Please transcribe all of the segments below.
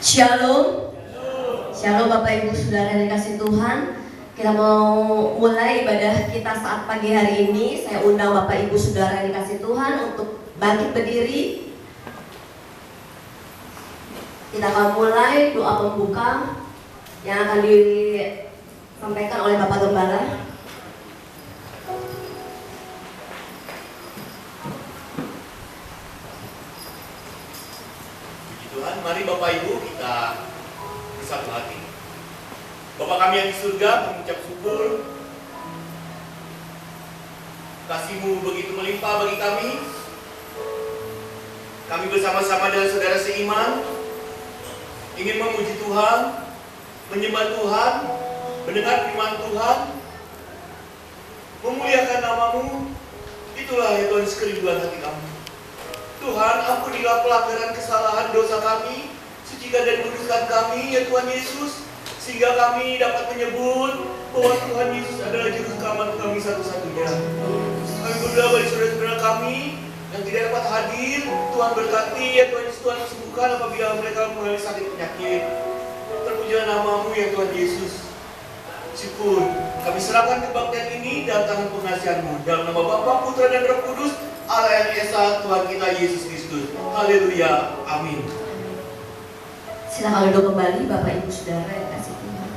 Shalom. Shalom Bapak Ibu Saudara yang dikasih Tuhan. Kita mau mulai ibadah kita saat pagi hari ini. Saya undang Bapak Ibu Saudara yang dikasih Tuhan untuk bangkit berdiri. Kita akan mulai doa pembuka yang akan disampaikan oleh Bapak Gembala. Tuhan, mari Bapak Ibu kita bersatu hati. Bapa kami yang di surga, mengucap syukur. Kasih-Mu begitu melimpah bagi kami. Kami bersama-sama dengan saudara seiman ingin memuji Tuhan, menyembah Tuhan, mendengar firman Tuhan, memuliakan nama-Mu. Itulah ya Tuhan kerinduan hati kami. Tuhan, ampunilah pelanggaran kesalahan dosa kami, sucikan dan kuduskan kami ya Tuhan Yesus, sehingga kami dapat menyebut bahwa Tuhan Yesus adalah juru selamat kami satu-satunya. Kami berdoa bagi saudara-saudara kami yang tidak dapat hadir. Tuhan berkati ya Tuhan Yesus, Tuhan sembuhkan apabila mereka mengalami sakit penyakit. Terpujilah nama-Mu ya Tuhan Yesus. Syukur kami serahkan kebaktian ini dalam tangan pengasihan-Mu, dalam nama Bapa, Putra dan Roh Kudus, Allah yang Esa, Tuhan kita Yesus Kristus. Haleluya. Amin. Silakan duduk kembali Bapak Ibu Saudara yang dikasih Tuhan.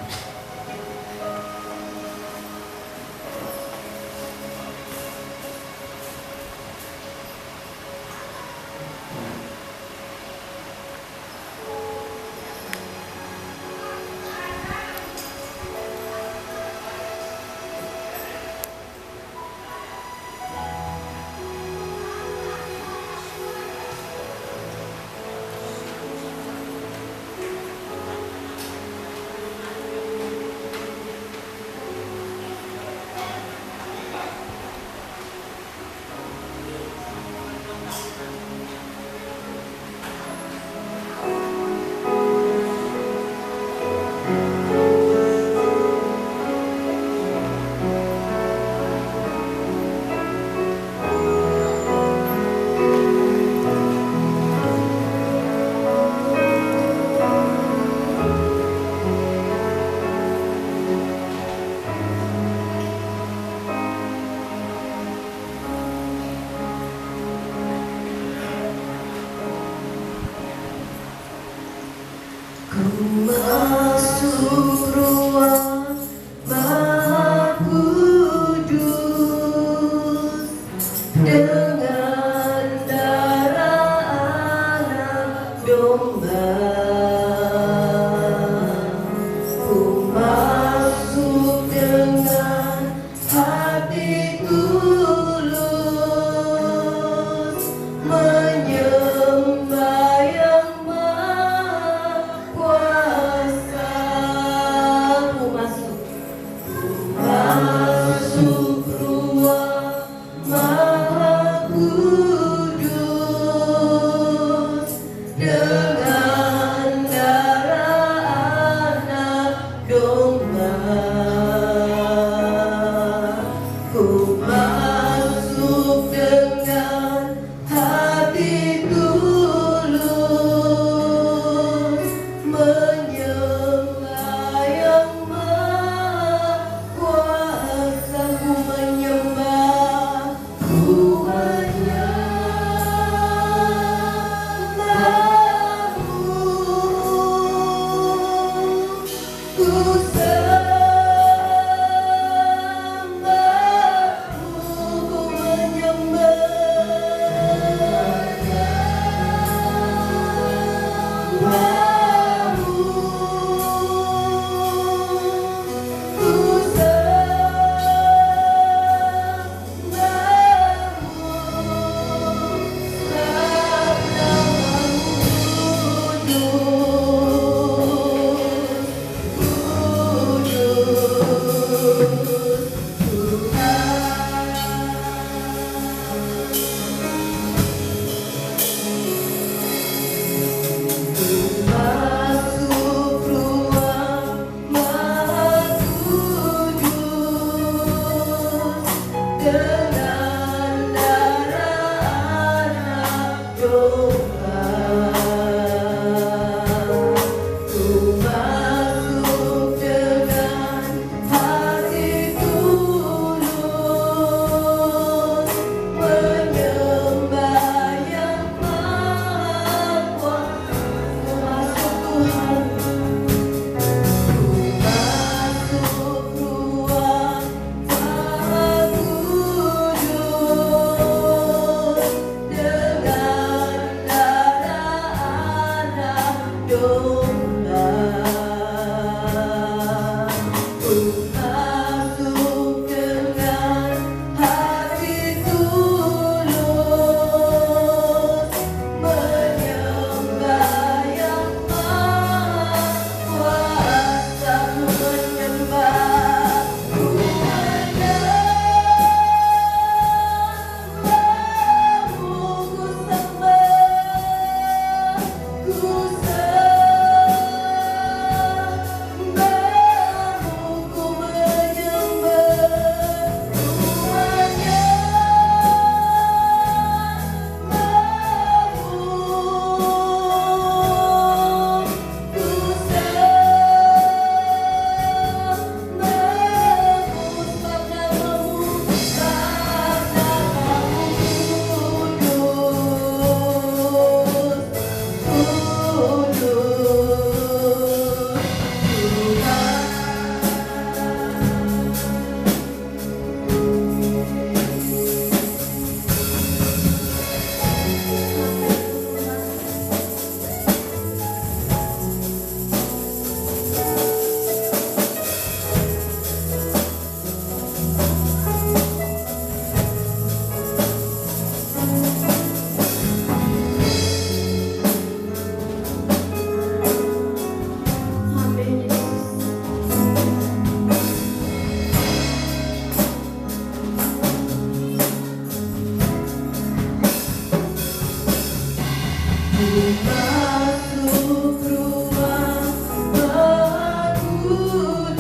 masuk ruang Maha Kudus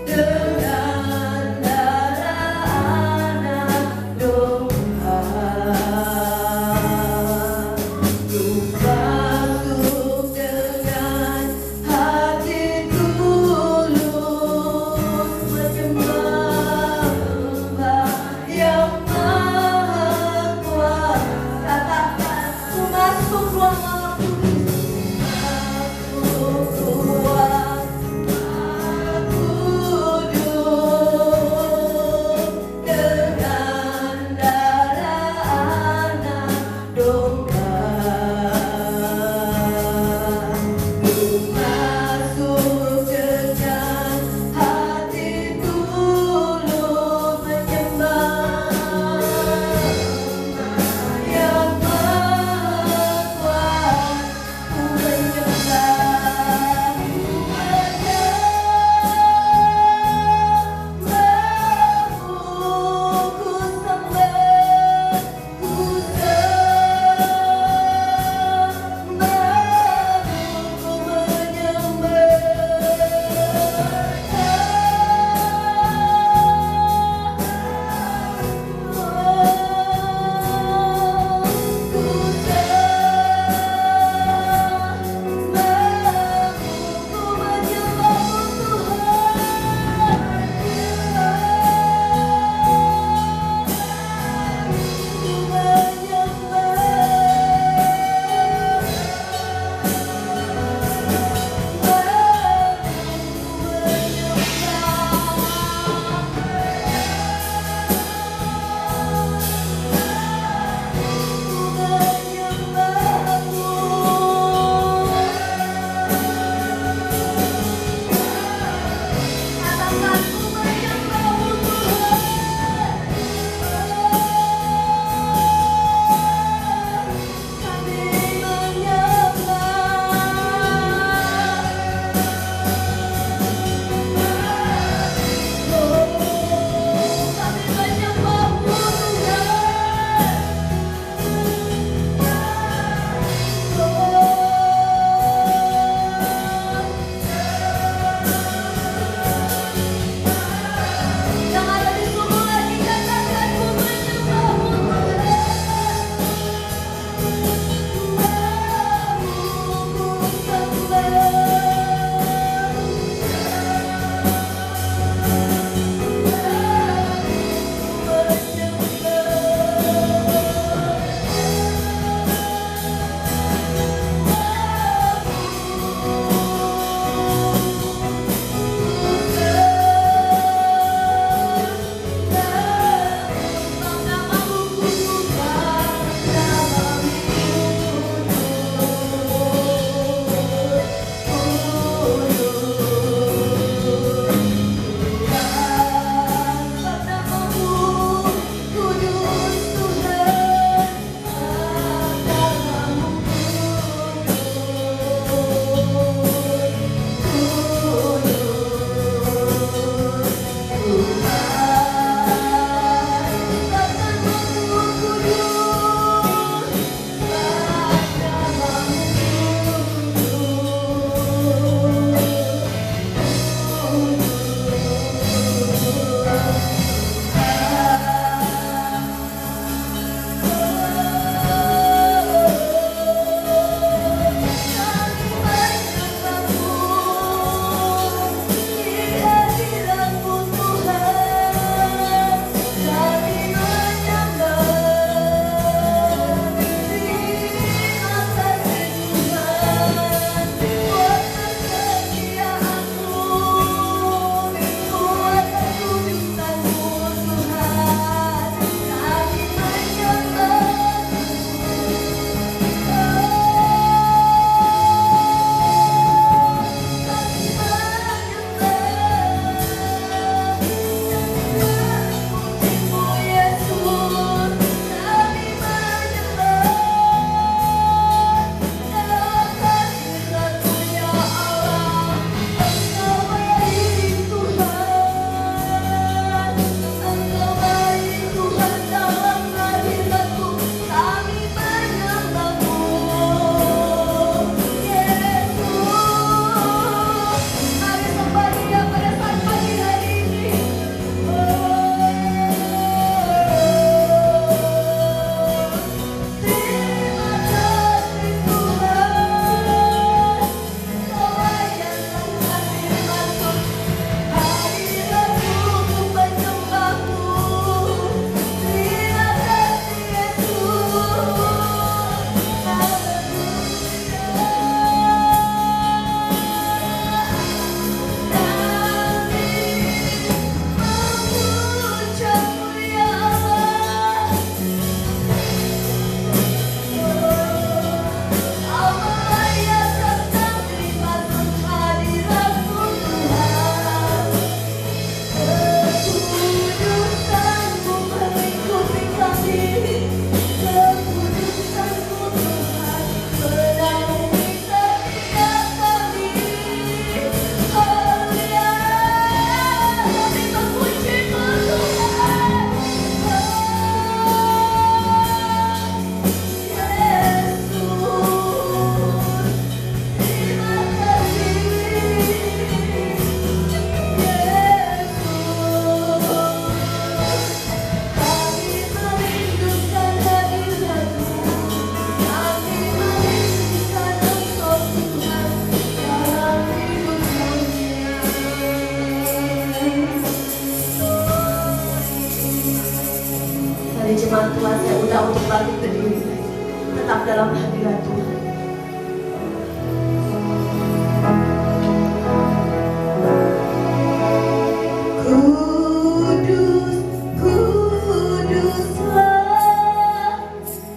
dengan darah anak domba. Ku masuk dengan hati tulus menyembah yang Maha Kuasa. Katakan Mari jemaat Tuhan, saya undang untuk bangkit berdiri, tetap dalam hadirat Tuhan. Kudus, kuduslah,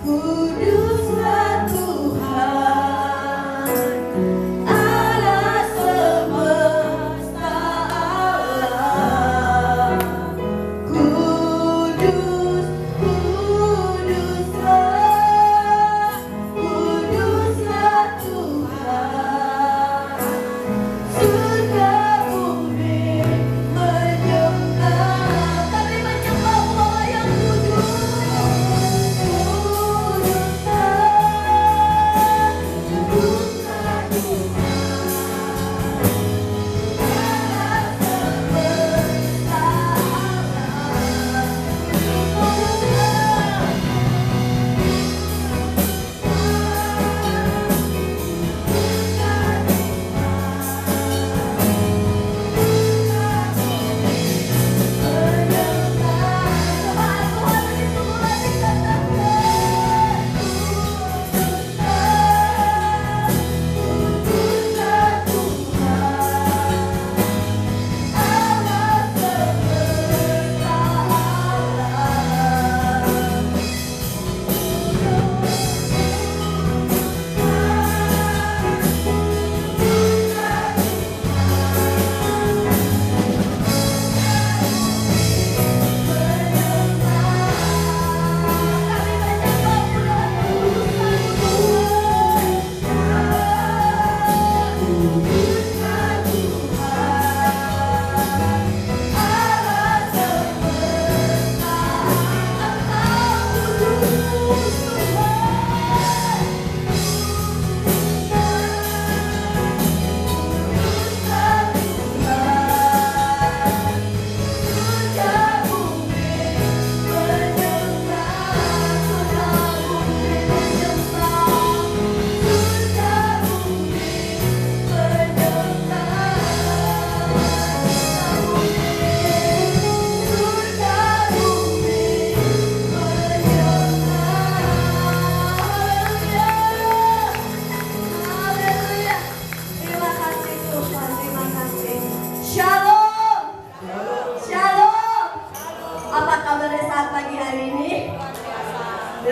kuduslah Tuhan, Allah semesta alam. Kudus, kuduslah, kuduslah Tuhan, surga bumi menyembah. Kami menyembah Allah yang kudus. Kuduslah, kuduslah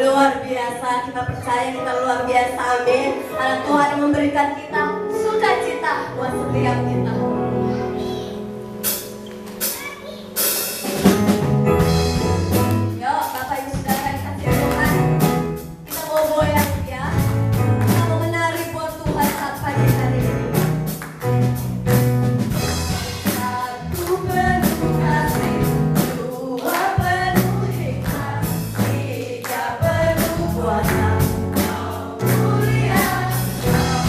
luar biasa, kita percaya kita luar biasa, amin. Karena Tuhan yang memberikan kita sukacita buat setiap kita. Yuk, Bapak Ibu Saudara yang kasih Tuhan, kita mau goyang ya. Kita mau menari buat Tuhan saat pagi hari ini. Satu penuh kasih, dua penuh hikmat, tiga penuh kuasa. Kau mulia, kau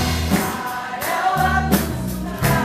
ada waktu suka.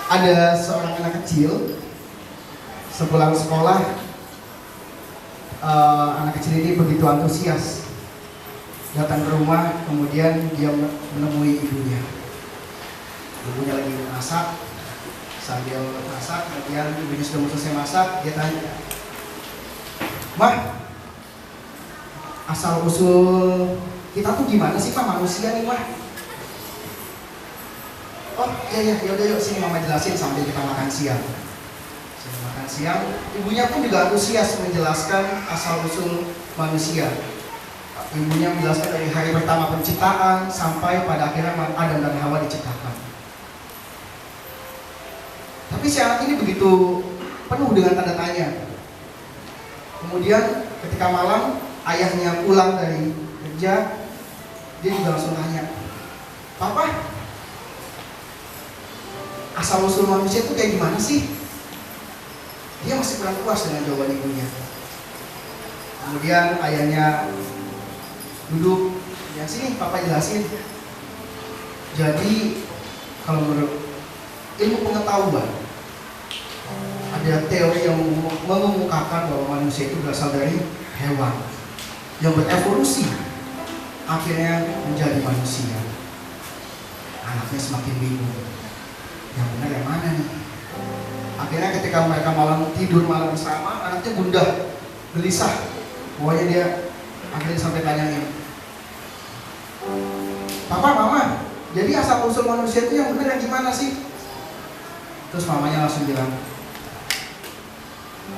ada seorang anak kecil sepulang sekolah. Anak kecil ini begitu antusias datang ke rumah, kemudian dia menemui ibunya. Ibunya lagi masak, sambil masak, kemudian ibunya sudah selesai masak, dia tanya, "Mah, asal usul kita tuh gimana sih Pak manusia nih Mah?" "Oh iya, yaudah yuk sini Mama jelasin sambil kita makan siang." Makan siang, ibunya pun juga antusias menjelaskan asal-usul manusia. Ibunya menjelaskan dari hari pertama penciptaan sampai pada akhirnya Adam dan Hawa diciptakan. Tapi si anak ini begitu penuh dengan tanda tanya. Kemudian ketika malam ayahnya pulang dari kerja, dia juga langsung tanya, "Papa, asal-usul manusia itu kayak gimana sih?" Dia masih kurang puas dengan jawaban ibunya. Kemudian ayahnya duduk, "Ya sini Papa jelasin." Jadi kalau menurut ilmu pengetahuan, ada teori yang mengemukakan bahwa manusia itu berasal dari hewan yang berevolusi akhirnya menjadi manusia. Anaknya semakin bingung, yang benar yang mana nih? Akhirnya ketika mereka malam tidur malam bersama, anaknya gundah, gelisah. Pokoknya dia akhirnya sampai tanyain, "Papa, Mama, jadi asal usul manusia itu yang benar yang gimana sih?" Terus mamanya langsung bilang,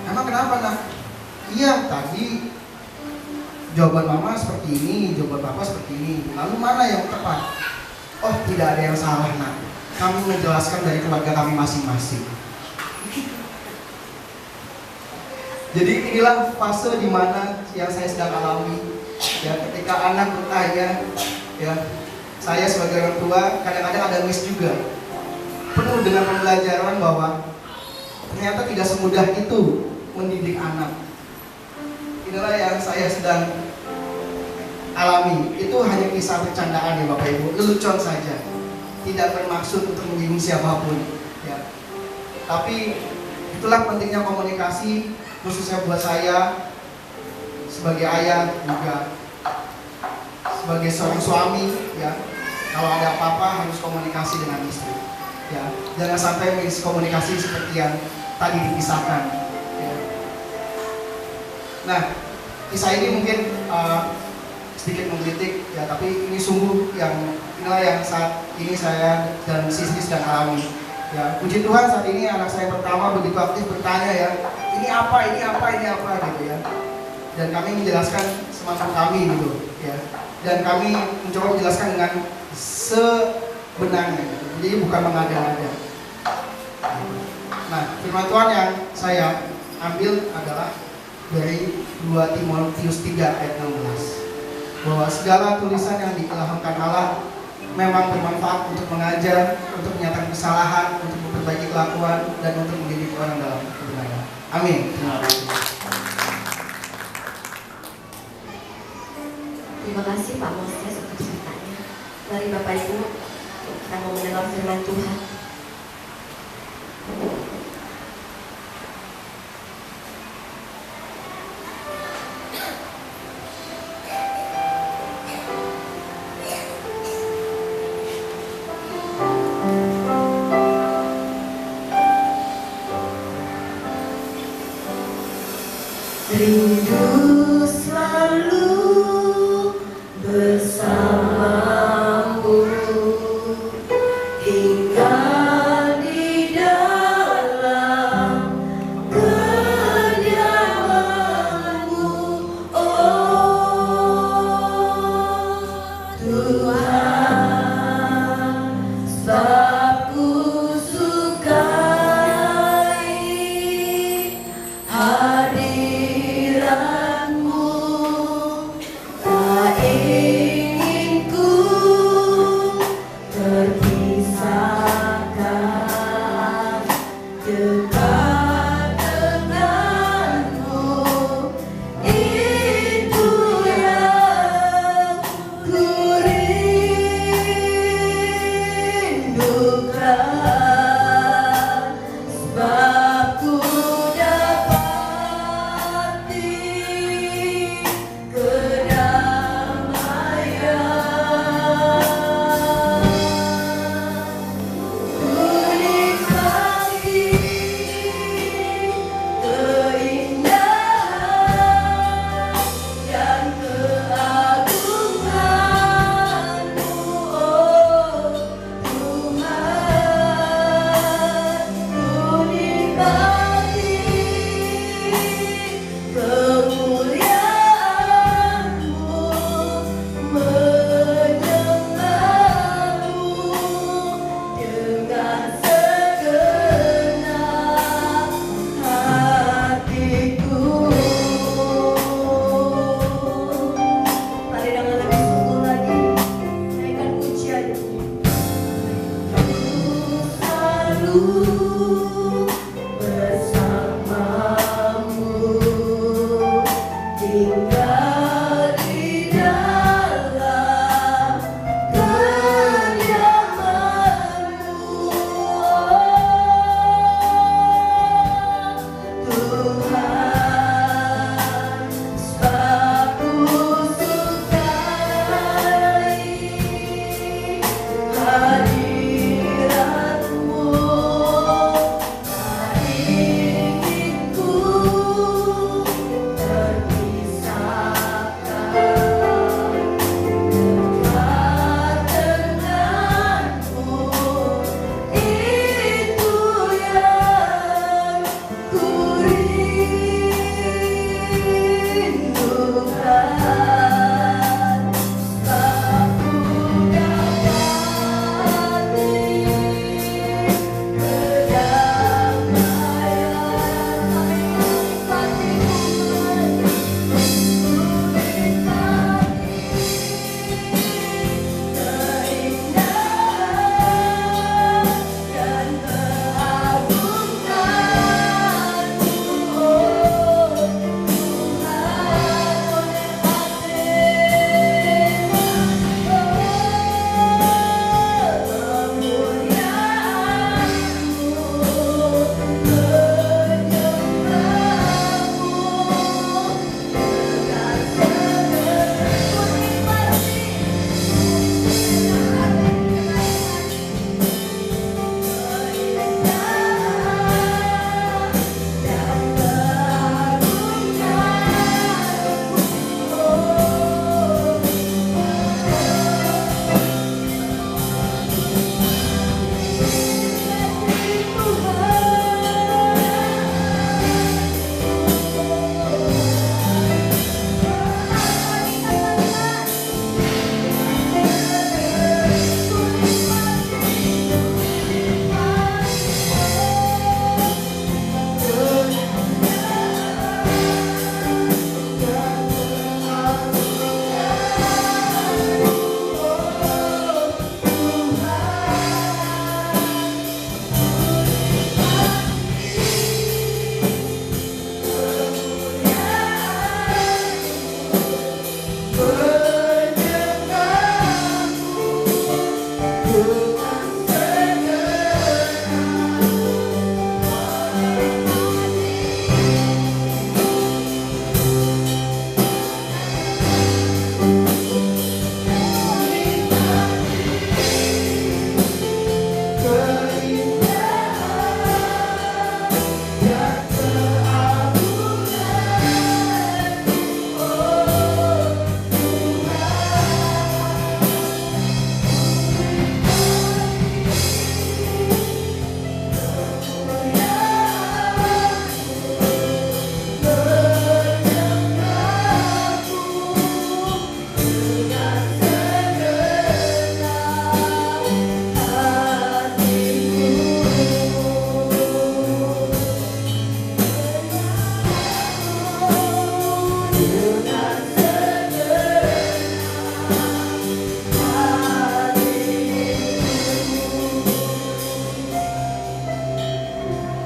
"Emang kenapa nak?" "Iya, tadi jawaban Mama seperti ini, jawaban Papa seperti ini. Lalu mana yang tepat?" "Oh, tidak ada yang salah nak. Kami menjelaskan dari keluarga kami masing-masing." Jadi inilah fase di mana yang saya sedang alami. Ya, ketika anak bertanya, ya, saya sebagai orang tua kadang-kadang ada miss juga. Penuh dengan pembelajaran bahwa ternyata tidak semudah itu mendidik anak. Inilah yang saya sedang alami. Itu hanya kisah bercandaan ya Bapak Ibu, lelucon saja. Tidak bermaksud untuk menyinggung siapapun. Ya. Tapi itulah pentingnya komunikasi, khususnya buat saya sebagai ayah juga sebagai seorang suami. Ya, kalau ada apa-apa harus komunikasi dengan istri. Ya, jangan sampai miskomunikasi seperti yang tadi dipisahkan. Ya. Nah, kisah ini mungkin sedikit menggelitik, ya, tapi ini sungguh inilah yang saat ini saya dan Sisi sedang alami. Ya, puji Tuhan saat ini anak saya pertama begitu aktif bertanya ya, ini apa gitu ya. Dan kami menjelaskan semampu kami gitu ya. Dan kami mencoba menjelaskan dengan sebenarnya gitu. Jadi bukan mengada-ngada. Nah, firman Tuhan yang saya ambil adalah dari 2 Timotius 3 ayat 16. Bahwa segala tulisan yang diilhamkan Allah memang bermanfaat untuk mengajar, untuk menyatakan kesalahan, untuk memperbaiki kelakuan, dan untuk mendidik orang dalam kebenaran. Amin. Terima kasih Pak Moses untuk ceritanya. Mari Bapak Ibu, kita mau mendengar firman Tuhan. Rindu selalu bersamamu, tinggal di dalam kediaman-Mu, oh Tuhan, sebab ku sukai hadirat-Mu, tak ingin ku terpisahkan dekat dengan-Mu. Itu yang ku rindukan.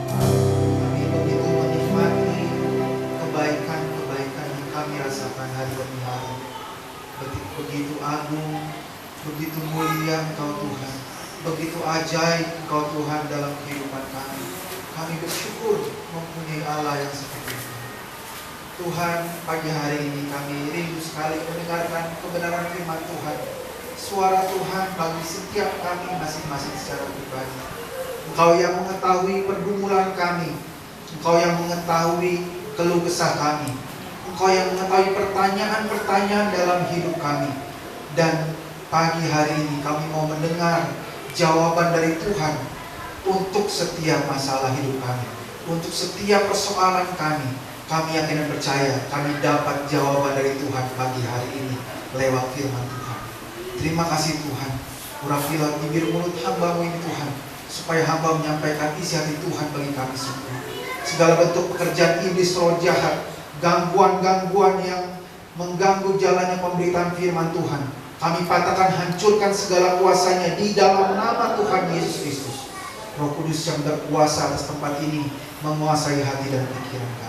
Kami begitu menikmati kebaikan-kebaikan yang kami rasakan hari demi hari. Begitu agung, begitu mulia Engkau Tuhan, begitu ajaib Engkau Tuhan dalam kehidupan kami. Kami bersyukur mempunyai Allah yang seperti itu. Tuhan, pagi hari ini kami rindu sekali mendengarkan kebenaran firman Tuhan. Suara Tuhan bagi setiap kami masing-masing secara pribadi. Engkau yang mengetahui pergumulan kami, Engkau yang mengetahui keluh kesah kami, Engkau yang mengetahui pertanyaan-pertanyaan dalam hidup kami. Dan pagi hari ini kami mau mendengar jawaban dari Tuhan untuk setiap masalah hidup kami, untuk setiap persoalan kami. Kami yakin dan percaya kami dapat jawaban dari Tuhan pagi hari ini lewat firman Tuhan. Terima kasih Tuhan, urapilah bibir mulut hamba-Mu ini Tuhan, supaya hamba menyampaikan isi hati Tuhan bagi kami semua. Segala bentuk pekerjaan iblis roh jahat, gangguan-gangguan yang mengganggu jalannya pemberitaan firman Tuhan, kami patahkan, hancurkan segala kuasanya di dalam nama Tuhan Yesus Kristus. Roh Kudus yang berkuasa atas tempat ini menguasai hati dan pikiran kami.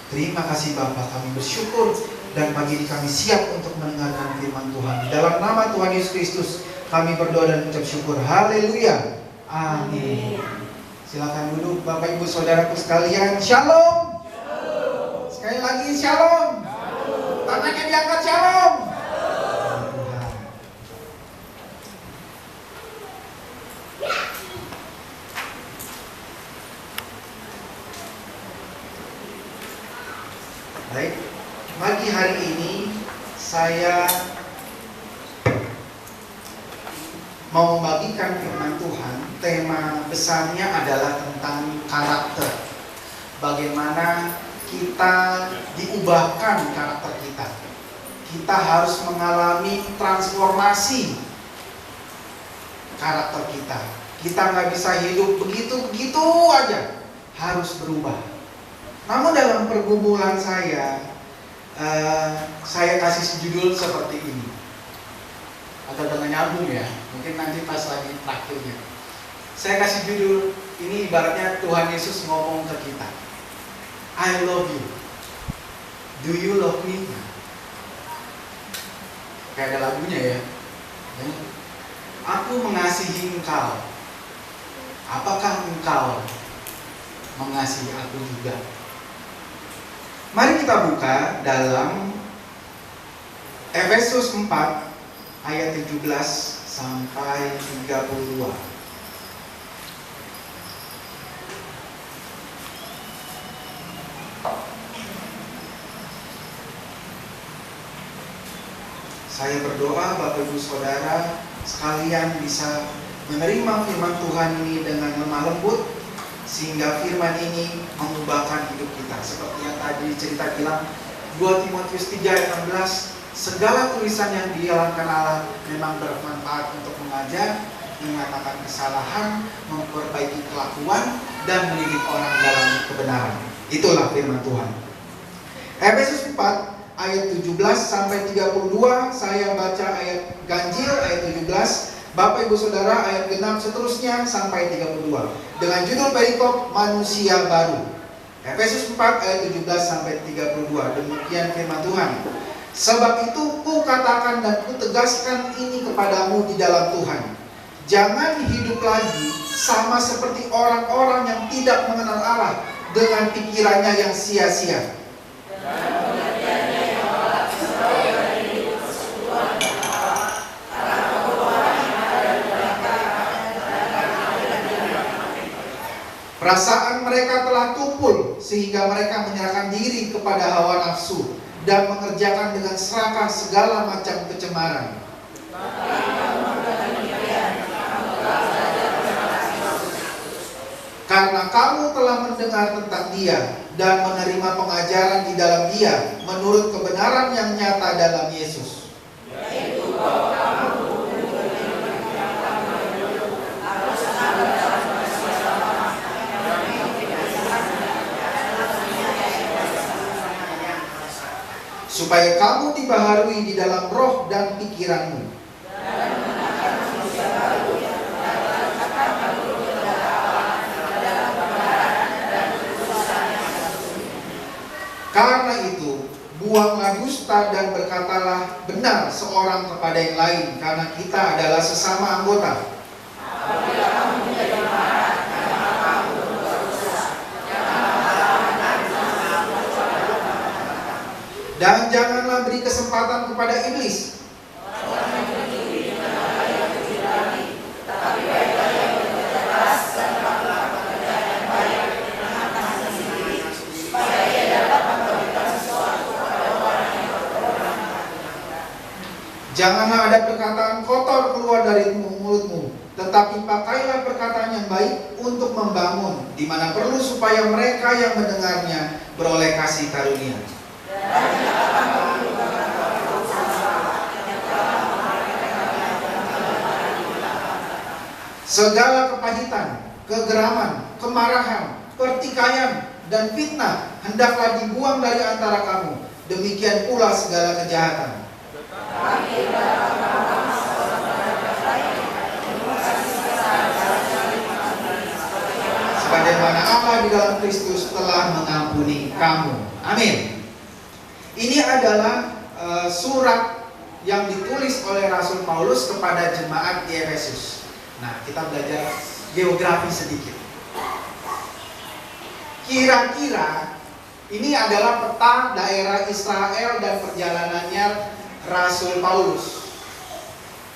Terima kasih Bapa, kami bersyukur dan pagi ini kami siap untuk mendengarkan firman Tuhan. Dalam nama Tuhan Yesus Kristus kami berdoa dan mengucap syukur. Haleluya. Amin. Silakan duduk Bapak Ibu Saudaraku sekalian. Shalom. Sekali lagi shalom. Tangannya diangkat, shalom. Baik, pagi hari ini saya mau membagikan firman Tuhan. Tema besarnya adalah tentang karakter. Bagaimana kita diubahkan karakter kita. Kita harus mengalami transformasi karakter kita. Kita nggak bisa hidup begitu-begitu aja, harus berubah. Namun dalam pergumulan saya kasih judul seperti ini. Agak dengan nyambung ya, mungkin nanti pas lagi terakhirnya. Saya kasih judul ini ibaratnya Tuhan Yesus ngomong ke kita. I love you. Do you love me? Kayak ada lagunya ya. Aku mengasihi engkau. Apakah engkau mengasihi aku juga? Mari kita buka dalam Efesus 4 ayat 17 sampai 32. Saya berdoa Bapak Ibu Saudara sekalian bisa menerima firman Tuhan ini dengan lemah lembut, sehingga firman ini mengubahkan hidup kita. Seperti yang tadi cerita bilang 2 Timotius 3 ayat 16, segala tulisan yang dijalankan Allah memang bermanfaat untuk mengajar, mengatakan kesalahan, memperbaiki kelakuan, dan mendidik orang dalam kebenaran. Itulah firman Tuhan. Efesus 4 ayat 17 sampai 32, saya baca ayat ganjil ayat 17, Bapak Ibu Saudara ayat genap seterusnya sampai 32. Dengan judul perikop manusia baru. Efesus 4 ayat 17 sampai 32. Demikian firman Tuhan. Sebab itu ku katakan dan ku tegaskan ini kepadamu di dalam Tuhan. Jangan hidup lagi sama seperti orang-orang yang tidak mengenal Allah dengan pikirannya yang sia-sia. Perasaan mereka telah tumpul sehingga mereka menyerahkan diri kepada hawa nafsu dan mengerjakan dengan serakah segala macam kecemaran. Karena kamu telah mendengar tentang Dia dan menerima pengajaran di dalam Dia menurut kebenaran yang nyata dalam Yesus. Supaya kamu dibaharui di dalam roh dan pikiranmu. Karena itu, buanglah dusta dan berkatalah benar seorang kepada yang lain, karena kita adalah sesama anggota. Dan janganlah beri kesempatan kepada iblis. Janganlah ada perkataan kotor keluar dari mulutmu, tetapi pakailah perkataan yang baik untuk membangun, di mana perlu supaya mereka yang mendengarnya beroleh kasih karunia. Segala kepahitan, kegeraman, kemarahan, pertikaian, dan fitnah hendaklah dibuang dari antara kamu. Demikian pula segala kejahatan. Sebagaimana Allah di dalam Kristus telah mengampuni kamu. Amin. Ini adalah surat yang ditulis oleh Rasul Paulus kepada jemaat di Efesus. Nah, kita belajar geografi sedikit. Kira-kira ini adalah peta daerah Israel dan perjalanannya Rasul Paulus.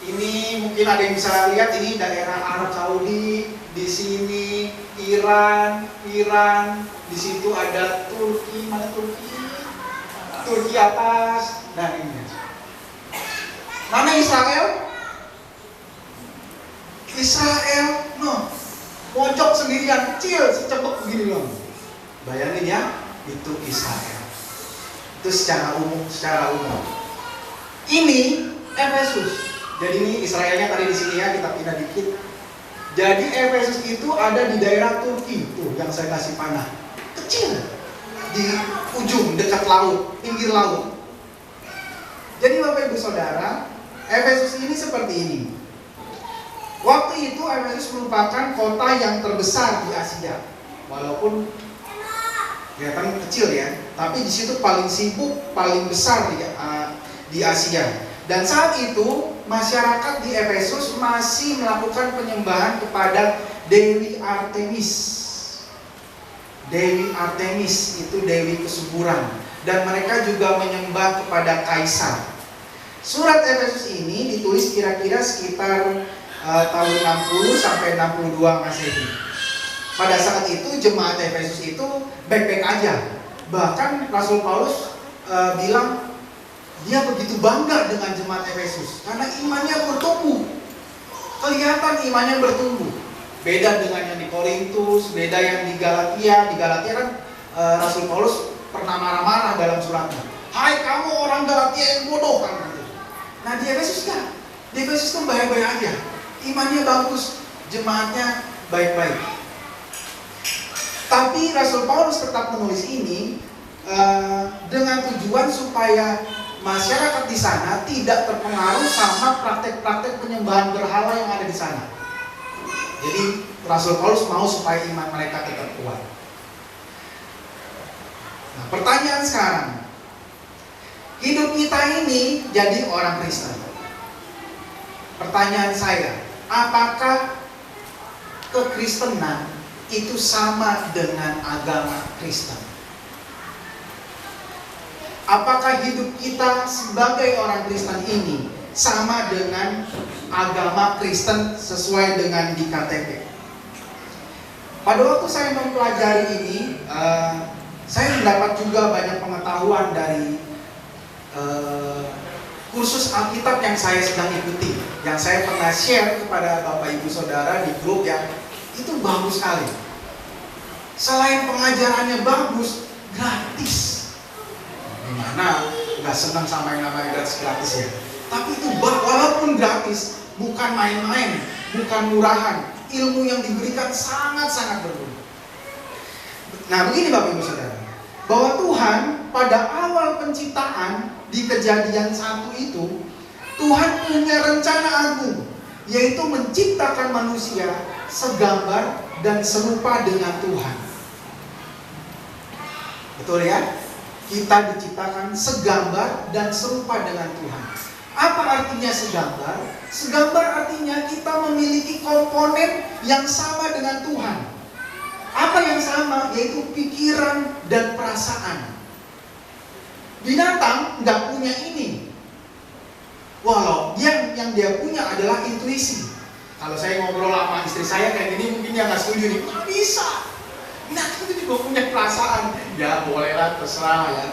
Ini mungkin ada yang bisa lihat, ini daerah Arab Saudi, di sini Iran, di situ ada Turki, mana Turki? Turki atas, dan ini. Mana Israel? Israel, no, pojok sendirian, kecil, secepet begini loh. Bayangin ya, itu Israel. Itu secara umum. Ini Efesus. Jadi ini Israelnya tadi di sini ya, kita pindah dikit. Jadi Efesus itu ada di daerah Turki, tuh yang saya kasih panah, kecil, di ujung dekat laut, pinggir laut. Jadi Bapak Ibu Saudara, Efesus ini seperti ini. Waktu itu Efesus merupakan kota yang terbesar di Asia, walaupun kelihatan kecil ya, tapi di situ paling sibuk, paling besar di Asia. Dan saat itu masyarakat di Efesus masih melakukan penyembahan kepada Dewi Artemis. Dewi Artemis itu dewi kesuburan, dan mereka juga menyembah kepada kaisar. Surat Efesus ini ditulis kira-kira sekitar tahun 60 sampai 62 Masehi. Pada saat itu jemaat Efesus itu baik-baik aja. Bahkan Rasul Paulus bilang dia begitu bangga dengan jemaat Efesus karena imannya bertumbuh. Kelihatan imannya bertumbuh. Beda dengan yang di Korintus, beda yang di Galatia. Di Galatia kan Rasul Paulus pernah marah-marah dalam suratnya. Hai kamu orang Galatia yang bodoh kan. Nah di Efesus kan, di Efesus kan baik-baik aja. Imannya bagus, jemaatnya baik-baik. Tapi Rasul Paulus tetap menulis ini dengan tujuan supaya masyarakat di sana tidak terpengaruh sama praktek-praktek penyembahan berhala yang ada di sana. Jadi Rasul Paulus mau supaya iman mereka tetap kuat. Nah, pertanyaan sekarang, hidup kita ini jadi orang Kristen. Pertanyaan saya, apakah kekristenan itu sama dengan agama Kristen? Apakah hidup kita sebagai orang Kristen ini sama dengan agama Kristen sesuai dengan di KTP? Pada waktu saya mempelajari ini, saya mendapat juga banyak pengetahuan dari kursus Alkitab yang saya sedang ikuti, yang saya pernah share kepada Bapak Ibu Saudara di grup yang itu bagus sekali. Selain pengajarannya bagus, gratis. Gimana nggak senang sama yang namanya gratis ya? Tapi itu walaupun gratis, bukan main-main, bukan murahan. Ilmu yang diberikan sangat-sangat berguna. Nah begini Bapak Ibu Saudara, bahwa Tuhan pada awal penciptaan di Kejadian 1 itu, Tuhan punya rencana agung, yaitu menciptakan manusia segambar dan serupa dengan Tuhan. Betul ya? Kita diciptakan segambar dan serupa dengan Tuhan. Apa artinya segambar? Segambar artinya kita memiliki komponen yang sama dengan Tuhan. Apa yang sama? Yaitu pikiran dan perasaan. Binatang nggak punya ini. Walau yang dia punya adalah intuisi. Kalau saya ngobrol sama istri saya kayak gini, mungkin dia nggak setuju nih. Nggak bisa. Binatang itu juga punya perasaan. Ya bolehlah, terserah ya.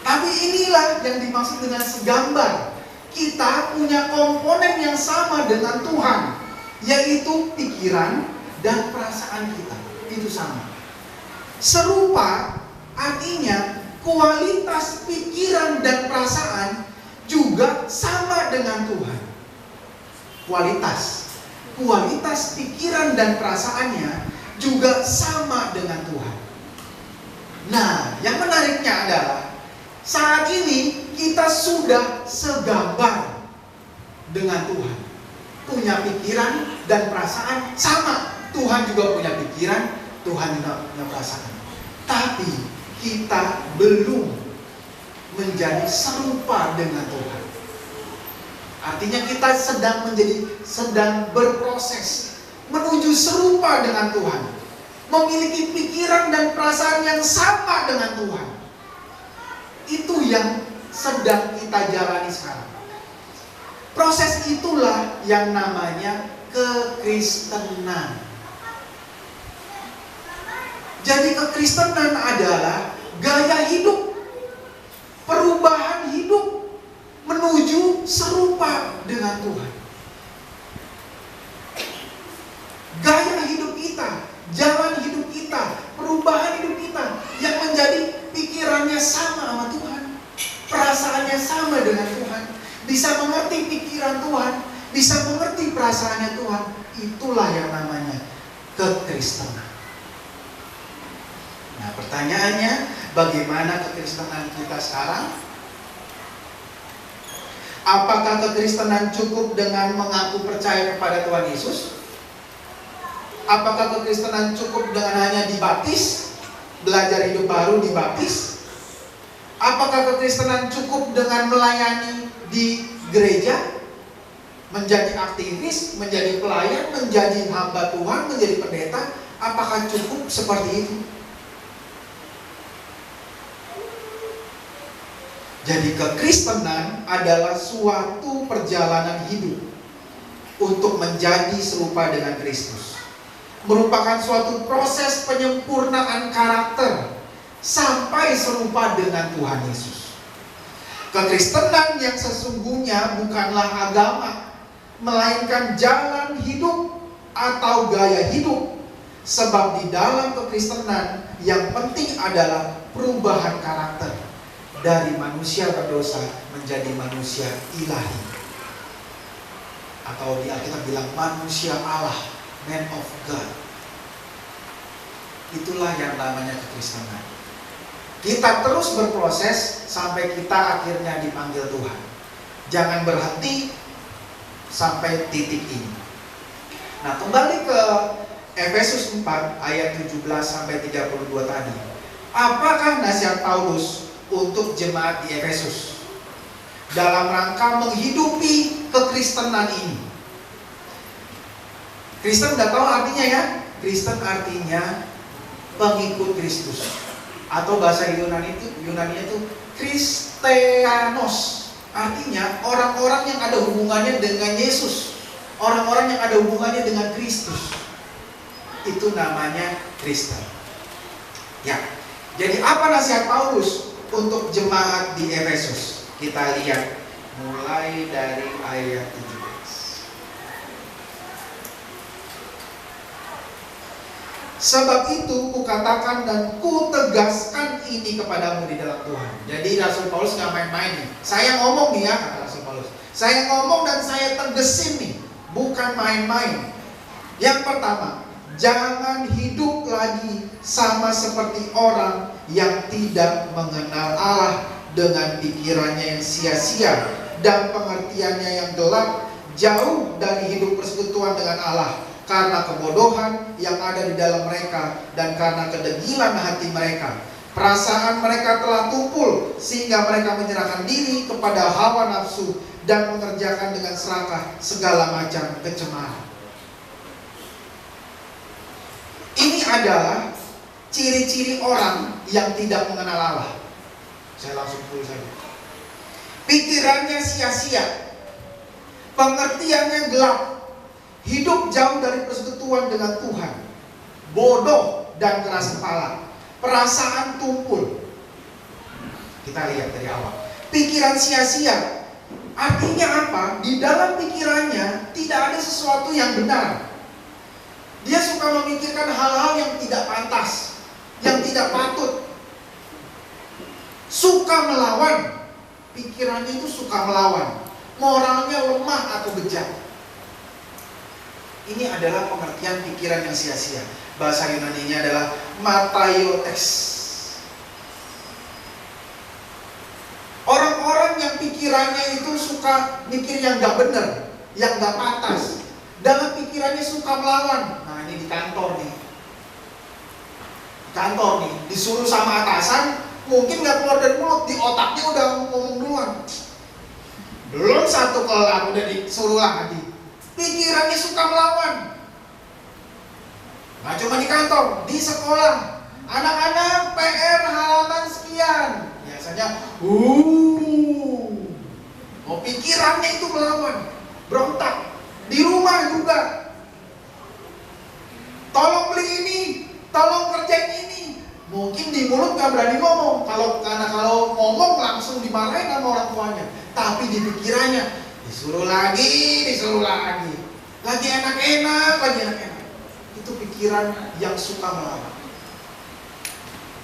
Tapi inilah yang dimaksud dengan segambar. Kita punya komponen yang sama dengan Tuhan, yaitu pikiran dan perasaan kita. Itu sama. Serupa artinya kualitas pikiran dan perasaan juga sama dengan Tuhan. Kualitas pikiran dan perasaannya juga sama dengan Tuhan. Nah, yang menariknya adalah saat ini kita sudah segambar dengan Tuhan. Punya pikiran dan perasaan sama. Tuhan juga punya pikiran, Tuhan juga punya perasaan. Tapi kita belum menjadi serupa dengan Tuhan. Artinya kita sedang berproses menuju serupa dengan Tuhan. Memiliki pikiran dan perasaan yang sama dengan Tuhan. Itu yang sedang kita jalani sekarang. Proses itulah yang namanya kekristenan. Jadi kekristenan adalah gaya hidup, perubahan hidup menuju serupa dengan Tuhan. Gaya hidup kita, jalan hidup kita, perubahan hidup kita yang menjadi pikirannya sama Tuhan, perasaannya sama dengan Tuhan, bisa mengerti pikiran Tuhan, bisa mengerti perasaannya Tuhan. Itulah yang namanya kekristenan. Nah pertanyaannya, bagaimana kekristenan kita sekarang? Apakah kekristenan cukup dengan mengaku percaya kepada Tuhan Yesus? Apakah kekristenan cukup dengan hanya dibaptis, belajar hidup baru dibaptis? Apakah kekristenan cukup dengan melayani di gereja, menjadi aktivis, menjadi pelayan, menjadi hamba Tuhan, menjadi pendeta? Apakah cukup seperti itu? Jadi kekristenan adalah suatu perjalanan hidup untuk menjadi serupa dengan Kristus. Merupakan suatu proses penyempurnaan karakter sampai serupa dengan Tuhan Yesus. Kekristenan yang sesungguhnya bukanlah agama, melainkan jalan hidup atau gaya hidup. Sebab di dalam kekristenan yang penting adalah perubahan karakter dari manusia berdosa menjadi manusia ilahi. Atau di Alkitab bilang manusia Allah, man of God. Itulah yang namanya kekristenan. Kita terus berproses sampai kita akhirnya dipanggil Tuhan. Jangan berhenti sampai titik ini. Nah, kembali ke Efesus 4 ayat 17 sampai 32 tadi. Apakah nasihat Paulus untuk jemaat di Efesus dalam rangka menghidupi kekristenan kekristenan ini. Kristen udah tahu artinya ya? Kristen artinya pengikut Kristus. Atau bahasa Yunani itu Kristianos. Artinya orang-orang yang ada hubungannya dengan Yesus. Orang-orang yang ada hubungannya dengan Kristus. Itu namanya Kristen. Ya. Jadi apa nasihat Paulus untuk jemaat di Efesus? Kita lihat mulai dari ayat 17. Sebab itu kukatakan dan kutegaskan ini kepadamu di dalam Tuhan. Jadi Rasul Paulus gak main-main nih. Saya ngomong nih ya, kata Rasul Paulus. Saya ngomong dan saya tegesin nih, bukan main-main. Yang pertama, jangan hidup lagi sama seperti orang yang tidak mengenal Allah dengan pikirannya yang sia-sia dan pengertiannya yang gelap, jauh dari hidup persekutuan dengan Allah. Karena kebodohan yang ada di dalam mereka dan karena kedegilan hati mereka, perasaan mereka telah tumpul sehingga mereka menyerahkan diri kepada hawa nafsu dan mengerjakan dengan serakah segala macam kecemaran. Ini adalah ciri-ciri orang yang tidak mengenal Allah. Saya langsung tulis saja. Pikirannya sia-sia, pengertiannya gelap, hidup jauh dari persekutuan dengan Tuhan, bodoh dan keras kepala, perasaan tumpul. Kita lihat dari awal. Pikiran sia-sia, artinya apa? Di dalam pikirannya tidak ada sesuatu yang benar. Dia suka memikirkan hal-hal yang tidak pantas, yang tidak patut. Suka melawan, pikirannya itu suka melawan. Moralnya lemah atau bejat. Ini adalah pengertian pikiran yang sia-sia. Bahasa Yunaninya adalah mataiotes. Orang-orang yang pikirannya itu suka mikir yang gak benar, yang gak pantas. Dalam pikirannya suka melawan. Nah ini di kantor nih. Di kantor nih, disuruh sama atasan, mungkin gak keluar dari mulut, di otaknya udah ngomong duluan. Belum satu kelar udah disuruh lagi. Pikirannya suka melawan. Nah cuma di kantor, di sekolah, anak-anak PR halaman sekian. Biasanya, pikirannya itu melawan, berontak. Di rumah juga. Tolong beli ini, tolong kerjain ini. Mungkin di mulut gak berani ngomong. Karena kalau ngomong langsung dimarahin sama orang tuanya. Tapi di pikirannya, disuruh lagi. Lagi enak-enak. Itu pikiran yang suka melawan.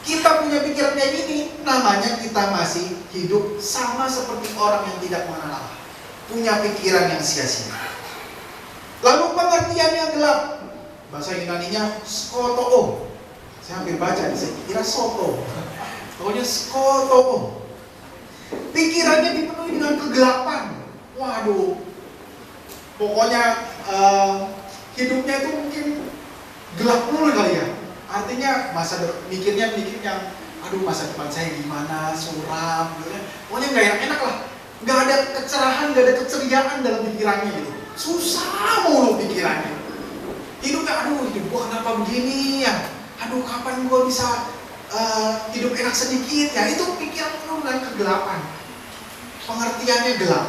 Kita punya pikiran kayak gini, namanya kita masih hidup sama seperti orang yang tidak mengenal Allah. Punya pikiran yang sia-sia. Lalu pengertiannya gelap. Bahasa Yunaninya skotoo. Saya hampir baca, saya kira soto. Pokoknya skotoo. Pikirannya dipenuhi dengan kegelapan. Waduh. Pokoknya hidupnya itu mungkin gelap mulu kali ya. Artinya mikir yang aduh masa depan saya gimana, suram gitu ya. Pokoknya gak enak lah. Gak ada kecerahan, gak ada keceriaan dalam pikirannya gitu. Susah mulu pikirannya. Hidupnya aduh hidup gua kenapa begini ya. Aduh kapan gua bisa hidup enak sedikit ya. Itu pikiran penuh dengan kegelapan. Pengertiannya gelap.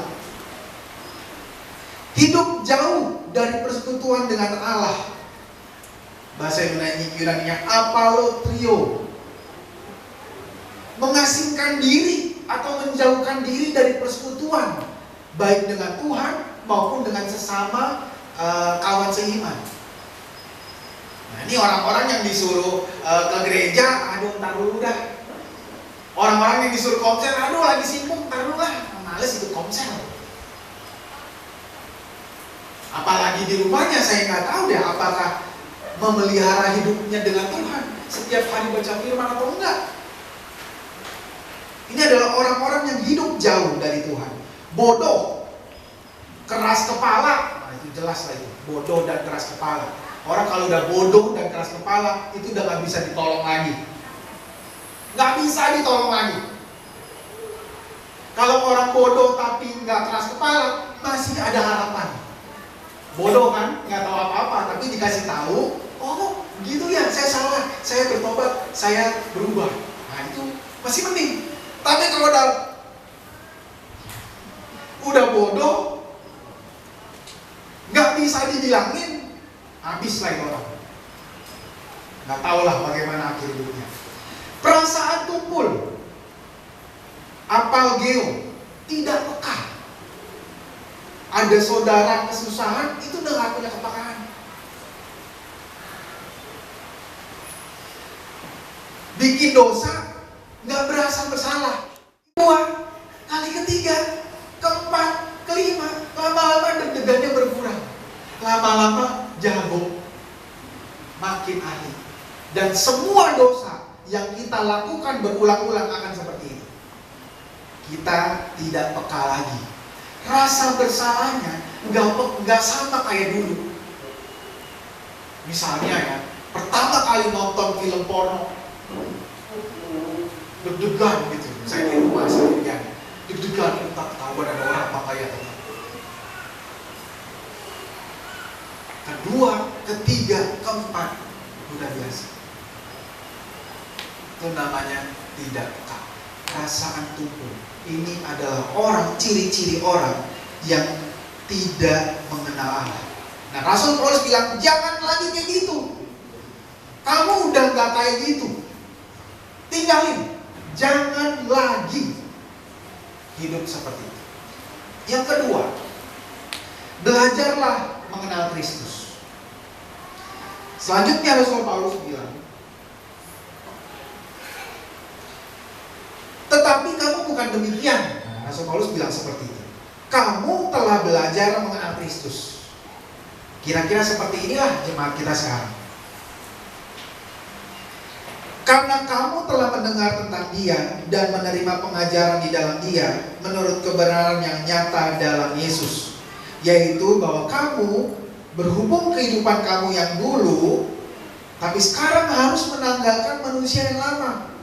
Hidup jauh dari persekutuan dengan Allah. Bahasa Yunaninya apalotrio. Mengasingkan diri atau menjauhkan diri dari persekutuan, baik dengan Tuhan maupun dengan sesama kawan seiman. Nah ini orang-orang yang disuruh ke gereja, aduh ntar dulu dah. Orang-orang yang disuruh komsel, aduh lagi sibuk, ntar dulu lah, males ikut komsel. Apalagi di rumahnya saya nggak tahu deh apakah memelihara hidupnya dengan Tuhan setiap hari baca firman atau enggak. Ini adalah orang-orang yang hidup jauh dari Tuhan. Bodoh, keras kepala, nah itu jelas lah itu. Bodoh dan keras kepala. Orang kalau udah bodoh dan keras kepala itu udah nggak bisa ditolong lagi. Nggak bisa ditolong lagi. Kalau orang bodoh tapi nggak keras kepala, masih ada harapan. Bodoh kan, nggak tahu apa-apa, tapi dikasih tahu, oh gitu ya, saya salah, saya bertobat, saya berubah. Nah itu masih mending. Tapi kalau udah bodoh, nggak bisa dibilangin, habislah itu orang. Nggak tahulah bagaimana akhir hidupnya. Perasaan tumpul, apalgeo, tidak peka. Ada saudara kesusahan, itu udah gak punya kepekaan. Bikin dosa, gak berasa bersalah. Kedua, kali ketiga, keempat, kelima, lama-lama deg-degannya berkurang. Lama-lama jago, makin ahli. Dan semua dosa yang kita lakukan berulang-ulang akan seperti itu. Kita tidak peka lagi. Rasa bersalahnya nggak sama kayak dulu. Misalnya ya, pertama kali nonton film porno, deg-degan gitu. Saya di rumah sendirian, deg-degan, tak ketahuan ada orang pakai atau tidak. Kedua, ketiga, keempat, udah biasa. Itu namanya tidak peka. Perasaan tumpul. Ini adalah orang, ciri-ciri orang yang tidak mengenal Allah. Nah, Rasul Paulus bilang, jangan lagi kayak gitu. Kamu udah gak kayak gitu. Tinggalin. Jangan lagi hidup seperti itu. Yang kedua, belajarlah mengenal Kristus. Selanjutnya Rasul Paulus bilang, tetapi kamu bukan demikian. Nah, Rasul Paulus bilang seperti itu. Kamu telah belajar mengenal Kristus. Kira-kira seperti inilah jemaat kita sekarang. Karena kamu telah mendengar tentang Dia dan menerima pengajaran di dalam Dia menurut kebenaran yang nyata dalam Yesus, yaitu bahwa kamu berhubung kehidupan kamu yang dulu, tapi sekarang harus menanggalkan manusia yang lama.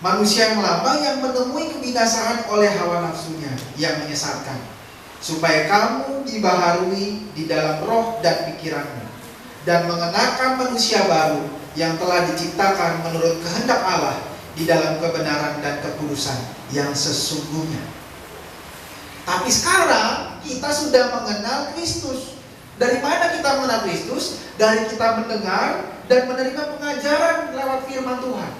Manusia yang lama yang menemui kebinasaan oleh hawa nafsunya yang menyesatkan, supaya kamu dibaharui di dalam roh dan pikiranmu, dan mengenakan manusia baru yang telah diciptakan menurut kehendak Allah di dalam kebenaran dan kekudusan yang sesungguhnya. Tapi sekarang kita sudah mengenal Kristus. Dari mana kita mengenal Kristus? Dari kita mendengar dan menerima pengajaran lewat firman Tuhan.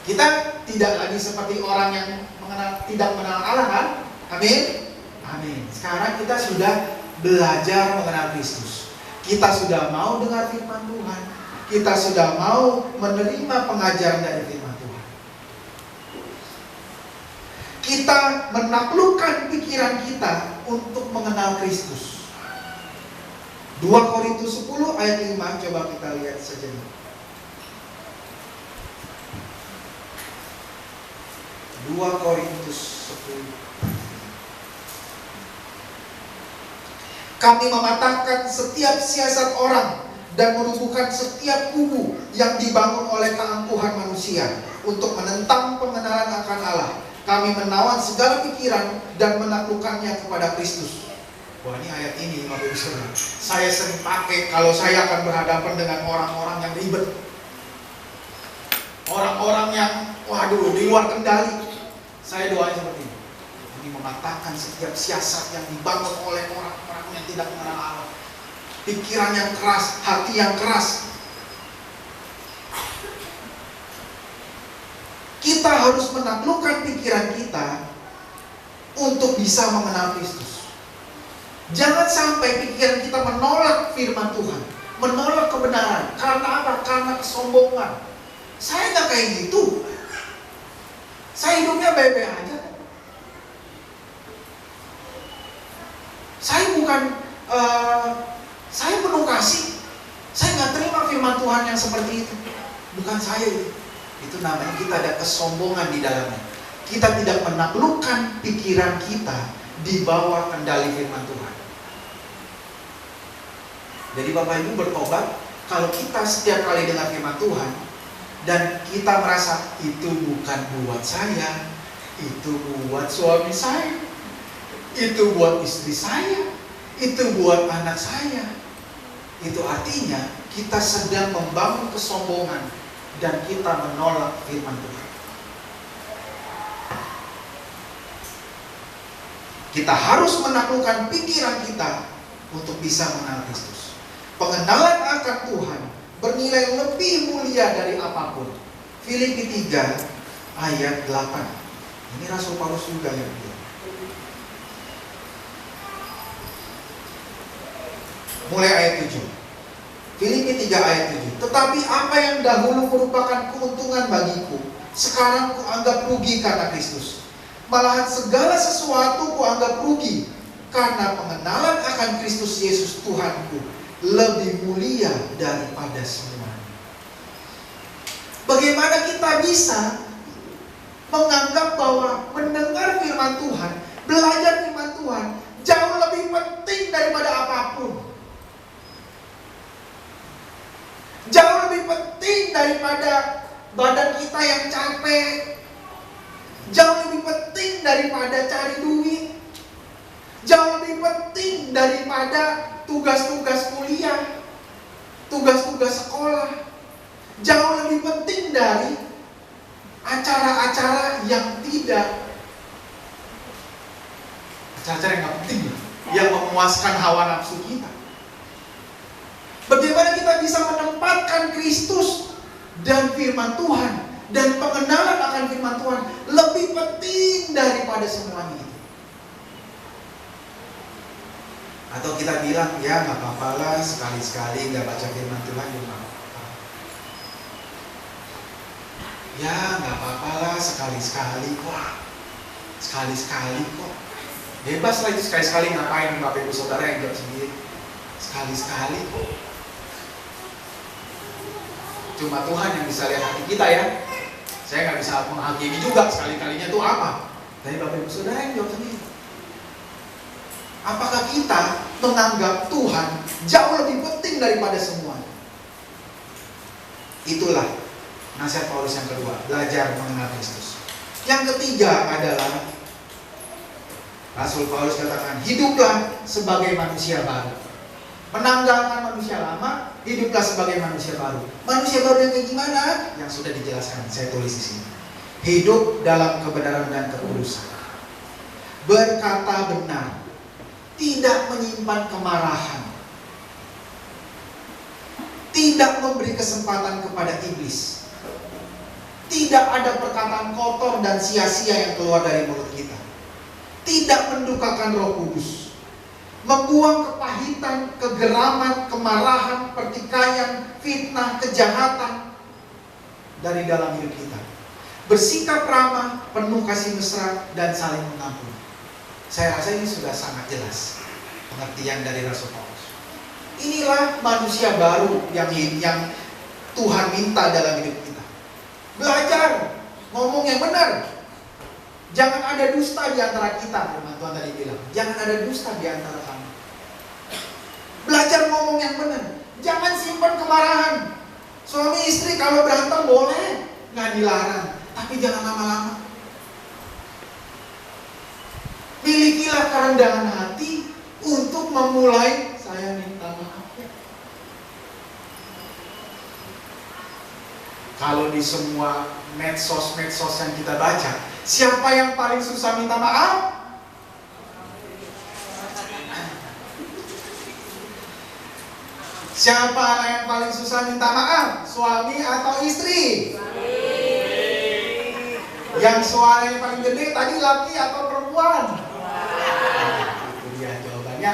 Kita tidak lagi seperti orang yang tidak mengenal Allah kan? Amin? Amin. Sekarang kita sudah belajar mengenal Kristus. Kita sudah mau dengar firman Tuhan. Kita sudah mau menerima pengajaran dari firman Tuhan. Kita menaklukkan pikiran kita untuk mengenal Kristus. 2 Korintus 10 ayat 5, coba kita lihat sejenak. 2 Korintus 10. Kami mematahkan setiap siasat orang dan merubuhkan setiap kubu yang dibangun oleh keangkuhan manusia untuk menentang pengenalan akan Allah. Kami menawan segala pikiran dan menaklukkannya kepada Kristus. Wah, ini ayat ini Bapak Ibu Saudara, saya sering pakai kalau saya akan berhadapan dengan orang-orang yang ribet, orang-orang yang waduh di luar kendali. Saya doanya seperti ini. Ini mematahkan setiap siasat yang dibangun oleh orang-orang yang tidak mengenal Allah. Pikiran yang keras, hati yang keras. Kita harus menaklukkan pikiran kita untuk bisa mengenal Kristus. Jangan sampai pikiran kita menolak firman Tuhan, menolak kebenaran. Karena apa? Karena kesombongan. Saya nggak kayak gitu. Saya hidupnya baik-baik aja. Saya saya penuh kasih. Saya nggak terima firman Tuhan yang seperti itu. Bukan saya itu. Itu namanya kita ada kesombongan di dalamnya. Kita tidak menaklukkan pikiran kita di bawah kendali firman Tuhan. Jadi Bapak Ibu bertobat, kalau kita setiap kali dengar firman Tuhan dan kita merasa itu bukan buat saya, Itu buat suami saya, itu buat istri saya, itu buat anak saya. Itu artinya kita sedang membangun kesombongan dan kita menolak firman Tuhan. Kita harus menaklukkan pikiran kita untuk bisa mengenal Kristus. Pengenalan akan Tuhan bernilai lebih mulia dari apapun. Filipi 3 ayat 8. Ini Rasul Paulus juga yang bilang. Mulai ayat 7. Filipi 3 ayat 7. Tetapi apa yang dahulu merupakan keuntungan bagiku, sekarang kuanggap rugi karena Kristus. Malahan segala sesuatu kuanggap rugi karena pengenalan akan Kristus Yesus Tuhanku lebih mulia daripada semuanya. Bagaimana kita bisa menganggap bahwa mendengar firman Tuhan, belajar firman Tuhan jauh lebih penting daripada apapun? Jauh lebih penting daripada badan kita yang capek. Jauh lebih penting daripada cari duit. Jauh lebih penting daripada tugas-tugas kuliah, tugas-tugas sekolah. Jauh lebih penting dari acara-acara yang tidak, acara-acara yang gak penting, yang memuaskan hawa nafsu kita. Bagaimana kita bisa menempatkan Kristus dan firman Tuhan dan pengenalan akan firman Tuhan lebih penting daripada semuanya itu? Atau kita bilang, ya gak apa-apa lah, sekali-sekali gak baca firman Tuhan juga gak apa-apa. Ya gak apa-apa lah, sekali-sekali kok. Sekali-sekali kok. Bebas lah itu sekali-sekali, ngapain Bapak Ibu Saudara yang jawab sendiri. Sekali-sekali kok. Cuma Tuhan yang bisa lihat hati kita ya. Saya nggak bisa menghakimi juga sekali-kalinya itu apa. Tapi Bapak Ibu Saudara yang jawab sendiri. Apakah kita menganggap Tuhan jauh lebih penting daripada semuanya? Itulah nasihat Paulus yang kedua, belajar mengenal Kristus. Yang ketiga adalah Rasul Paulus katakan, hiduplah sebagai manusia baru. Menanggalkan manusia lama, hiduplah sebagai manusia baru. Manusia baru yang kayak gimana? Yang sudah dijelaskan, saya tulis di sini. Hidup dalam kebenaran dan kekudusan. Berkata benar, tidak menyimpan kemarahan, tidak memberi kesempatan kepada iblis, tidak ada perkataan kotor dan sia-sia yang keluar dari mulut kita, tidak mendukakan Roh Kudus, membuang kepahitan, kegeraman, kemarahan, pertikaian, fitnah, kejahatan dari dalam hidup kita. Bersikap ramah, penuh kasih mesra, dan saling mengampuni. Saya rasa ini sudah sangat jelas pengertian dari Rasul Paulus. Inilah manusia baru yang Tuhan minta dalam hidup kita. Belajar ngomong yang benar. Jangan ada dusta di antara kita, firman Tuhan tadi bilang. Jangan ada dusta di antara kami. Belajar ngomong yang benar. Jangan simpan kemarahan. Suami istri kalau berantem boleh, nggak dilarang. Tapi jangan lama-lama. Milikilah kerendahan hati untuk memulai, saya minta maaf. Kalau di semua medsos yang kita baca, siapa yang paling susah minta maaf? Siapa yang paling susah minta maaf? Suami atau istri? Yang suaranya paling gede tadi laki atau perempuan? Itu dia jawabannya.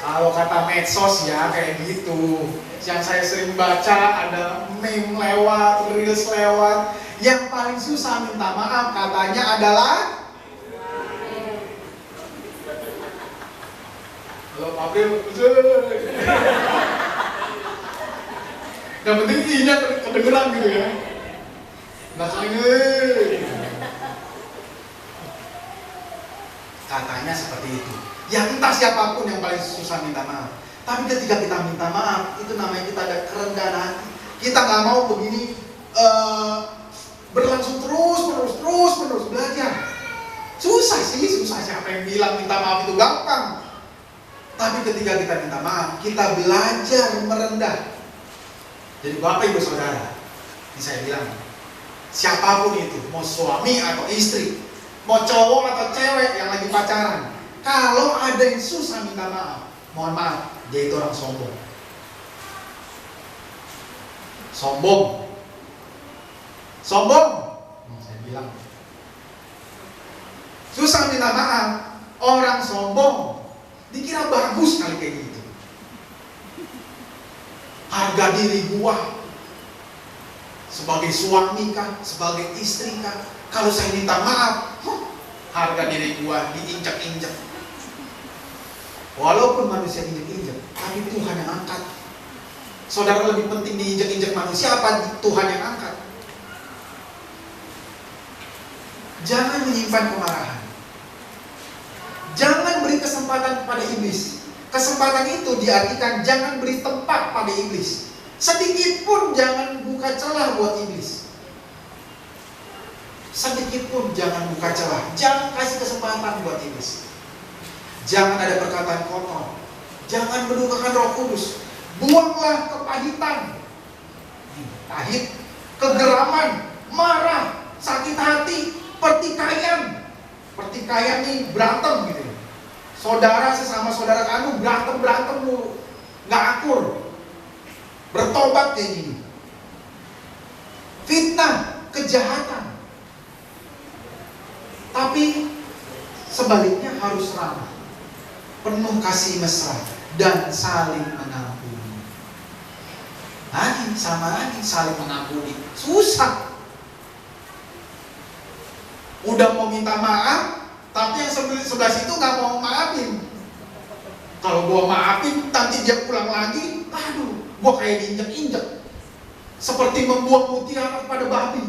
Kalau kata medsos ya kayak gitu. Yang saya sering baca ada meme lewat, reels lewat. Yang paling susah minta maaf katanya adalah Halo April. Yang penting i-nya kedengeran gitu ya. Katanya seperti itu. Ya entah siapapun yang paling susah minta maaf. Tapi ketika kita minta maaf, itu namanya kita ada kerendahan hati. Kita nggak mau begini berlangsung terus menerus belajar. Susah siapa yang bilang minta maaf itu gampang. Tapi ketika kita minta maaf, kita belajar merendah. Jadi Bapak Ibu Saudara, ini saya bilang, siapapun itu, mau suami atau istri, mau cowok atau cewek yang lagi pacaran, kalau ada yang susah minta maaf, mohon maaf, dia itu orang sombong. Sombong. Saya bilang, susah minta maaf, orang sombong, dikira bagus kali kayak gitu. Harga diri gua sebagai suami kah, sebagai istri kah, kalau saya minta maaf, harga diri gua diinjak-injak. Walaupun manusia diinjak-injak, tapi Tuhan yang angkat. Saudara, lebih penting diinjak-injak manusia apa Tuhan yang angkat? Jangan menyimpan kemarahan. Jangan beri kesempatan kepada iblis. Kesempatan itu diartikan jangan beri tempat pada iblis. Sedikit pun jangan buka celah buat iblis. Sedikit pun jangan buka celah. Jangan kasih kesempatan buat iblis. Jangan ada perkataan kotor. Jangan mendukakan Roh Kudus. Buanglah kepahitan, pahit, kegeraman, marah, sakit hati, pertikaian. Pertikaian nih berantem gitu. Saudara sesama saudara kandung berantem mulu, nggak akur. Bertobat kayak gini. Fitnah, kejahatan. Tapi sebaliknya harus ramah, penuh kasih mesra dan saling mengampuni. Sama lagi saling mengampuni. Susah. Udah mau minta maaf, tapi yang sebelah situ nggak mau maafin. Kalau gua maafin, nanti dia pulang lagi, aduh, gua kayak diinjak-injak. Seperti membuang mutiara kepada babi.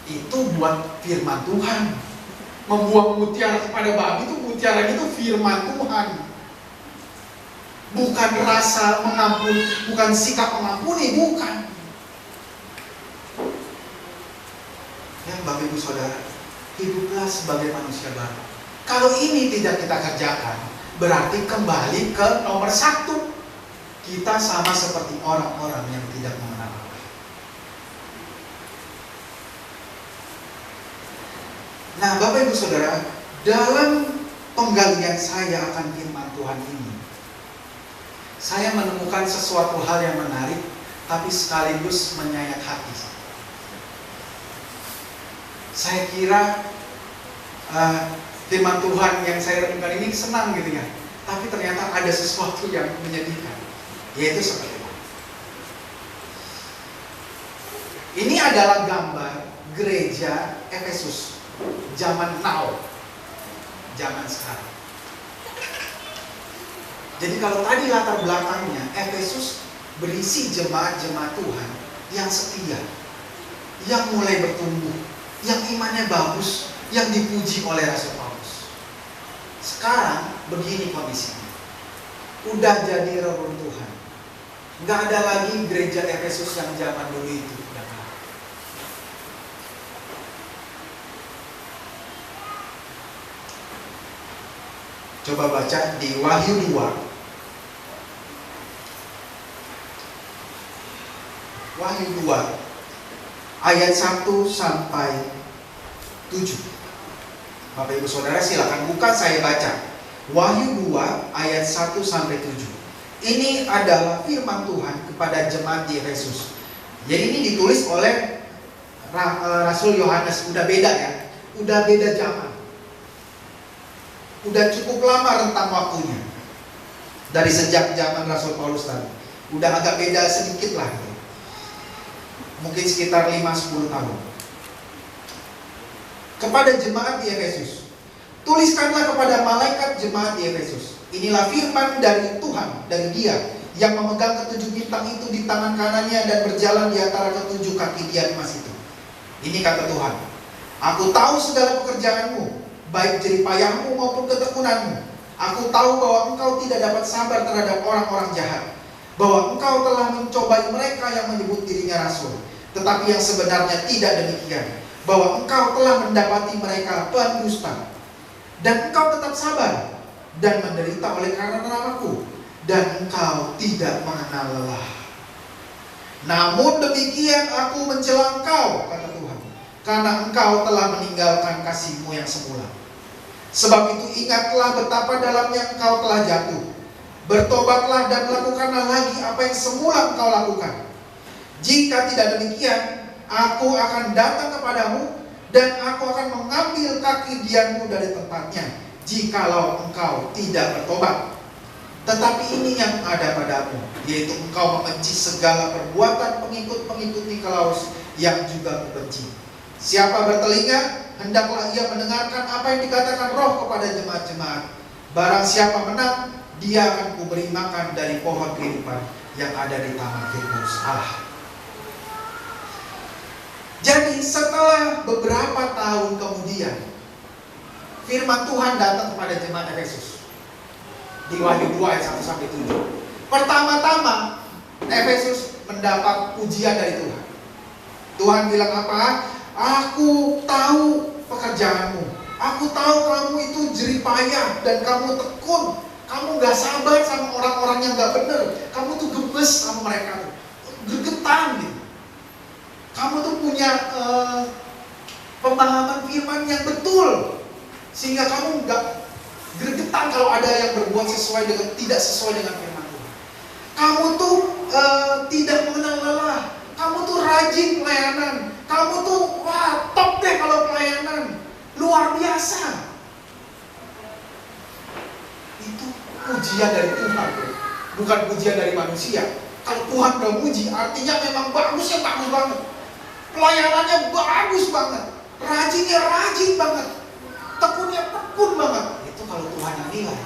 Itu buat firman Tuhan. Membuang mutiara kepada babi itu, mutiara itu firman Tuhan. Bukan rasa mengampuni, bukan sikap mengampuni, bukan. Ya, Bapak Ibu Saudara, hiduplah sebagai manusia baru. Kalau ini tidak kita kerjakan, berarti kembali ke nomor 1. Kita sama seperti orang-orang yang tidak mengenal Allah. Nah, Bapak Ibu Saudara, dalam penggalian saya akan firman Tuhan ini, saya menemukan sesuatu hal yang menarik, tapi sekaligus menyayat hati. Saya kira firman Tuhan yang saya renungkan ini senang gitu ya, tapi ternyata ada sesuatu yang menyedihkan, yaitu seperti ini. Ini adalah gambar gereja Efesus zaman now, zaman sekarang. Jadi kalau tadi latar belakangnya Efesus berisi jemaat-jemaat Tuhan yang setia, yang mulai bertumbuh, yang imannya bagus, yang dipuji oleh Rasul Paulus. Sekarang begini kondisinya, udah jadi reruntuhan. Nggak ada lagi gereja Efesus yang zaman dulu itu. Coba baca di Wahyu 2. Wahyu 2 ayat 1 sampai 7. Bapak Ibu Saudara silakan buka, saya baca. Wahyu 2 ayat 1 sampai 7. Ini adalah firman Tuhan kepada jemaat di Efesus. Jadi ini ditulis oleh Rasul Yohanes. Udah beda ya, udah beda zaman. Udah cukup lama rentang waktunya dari sejak zaman Rasul Paulus tadi. Udah agak beda sedikit lah gitu. Mungkin sekitar 5-10 tahun. Kepada jemaat di Efesus, tuliskanlah kepada malaikat jemaat di Efesus, inilah firman dari Tuhan, dari Dia yang memegang ketujuh bintang itu di tangan kanannya dan berjalan di antara ketujuh kaki Dia emas itu. Ini kata Tuhan, aku tahu segala pekerjaanmu, baik jeripayahmu maupun ketekunanmu. Aku tahu bahwa engkau tidak dapat sabar terhadap orang-orang jahat, bahwa engkau telah mencobai mereka yang menyebut dirinya rasul, Tetapi yang sebenarnya tidak demikian, bahwa engkau telah mendapati mereka pendusta, dan engkau tetap sabar dan menderita oleh karena namaku, dan engkau tidak mengenal lelah. Namun demikian aku mencela engkau, kata Tuhan, karena engkau telah meninggalkan kasih-Mu yang semula. Sebab itu ingatlah betapa dalamnya engkau telah jatuh. Bertobatlah dan lakukanlah lagi apa yang semula engkau lakukan. Jika tidak demikian, aku akan datang kepadamu dan aku akan mengambil kaki dianmu dari tempatnya, jikalau engkau tidak bertobat. Tetapi ini yang ada padamu, yaitu engkau membenci segala perbuatan pengikut-pengikut Nikolaus yang juga kubenci. Siapa bertelinga, hendaklah ia mendengarkan apa yang dikatakan Roh kepada jemaat-jemaat. Barang siapa menang, dia akan kuberi makan dari pohon kehidupan yang ada di taman Firdaus Allah. Jadi setelah beberapa tahun kemudian, firman Tuhan datang kepada jemaat Efesus di Wahyu 2 ayat 1-7. Pertama-tama Efesus mendapat ujian dari Tuhan. Tuhan bilang apa? Aku tahu pekerjaanmu. Aku tahu kamu itu jeripayah dan kamu tekun. Kamu gak sabar sama orang-orang yang gak benar. Kamu tuh gemes sama mereka, gregetan gitu. Kamu tuh punya pemahaman firman yang betul, sehingga kamu nggak gregetan kalau ada yang berbuat tidak sesuai dengan firman Tuhan. Kamu tuh tidak mengenal lelah. Kamu tuh rajin pelayanan. Kamu tuh wah top deh kalau pelayanan, luar biasa. Itu pujian dari Tuhan, bukan pujian dari manusia. Kalau Tuhan udah muji, artinya memang bagusnya bagus banget. Pelayanannya bagus banget, rajinnya rajin banget, tekunnya tekun banget. Itu kalau Tuhan yang nilai.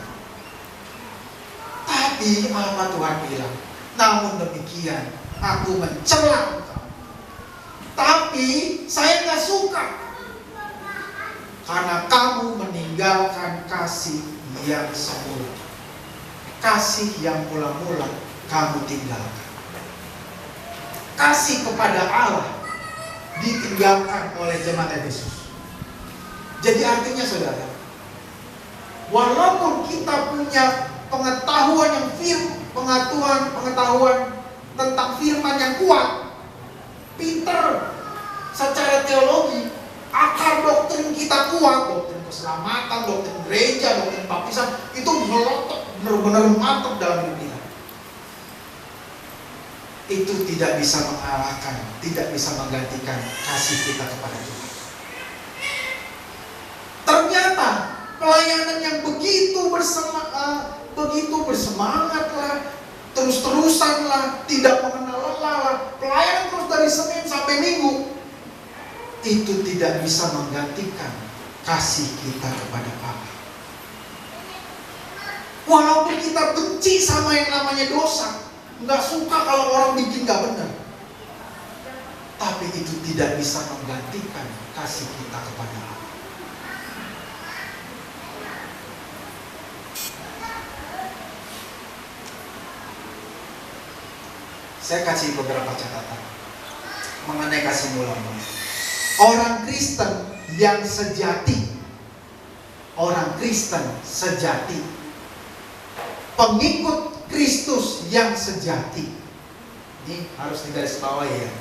Tapi apa Tuhan bilang? Namun demikian, aku mencela engkau. Tapi saya gak suka, karena kamu meninggalkan kasih yang semula. Kasih yang mula-mula kamu tinggalkan. Kasih kepada Allah ditinggalkan oleh jemaat Efesus. Jadi artinya saudara, walaupun kita punya pengetahuan tentang firman yang kuat, pinter secara teologi, akar doktrin kita kuat, doktrin keselamatan, doktrin gereja, doktrin baptisan, itu melotot benar-benar mantap dalam hidup kita. Itu tidak bisa mengalahkan, tidak bisa menggantikan kasih kita kepada Tuhan. Ternyata pelayanan yang begitu bersemangat lah, terus-terusan lah, tidak mengenal lelah lah, pelayanan terus dari Senin sampai Minggu, itu tidak bisa menggantikan kasih kita kepada Allah. Walaupun kita benci sama yang namanya dosa, nggak suka kalau orang bikin nggak benar, tapi itu tidak bisa menggantikan kasih kita kepada Allah. Saya kasih beberapa catatan mengenai kasih mula-mula. Orang Kristen yang sejati, orang Kristen sejati, pengikut Kristus yang sejati, ini harus digarisbawahi ya,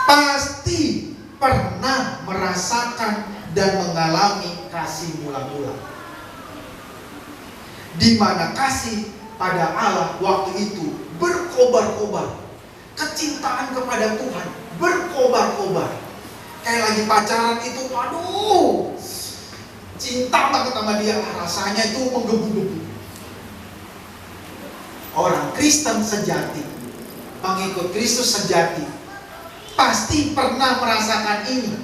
pasti pernah merasakan dan mengalami kasih mula-mula, di mana kasih pada Allah waktu itu berkobar-kobar, kecintaan kepada Tuhan berkobar-kobar. Kayak lagi pacaran itu, aduh, cinta banget sama dia, rasanya itu menggebu-gebu. Orang Kristen sejati, pengikut Kristus sejati, pasti pernah merasakan ini.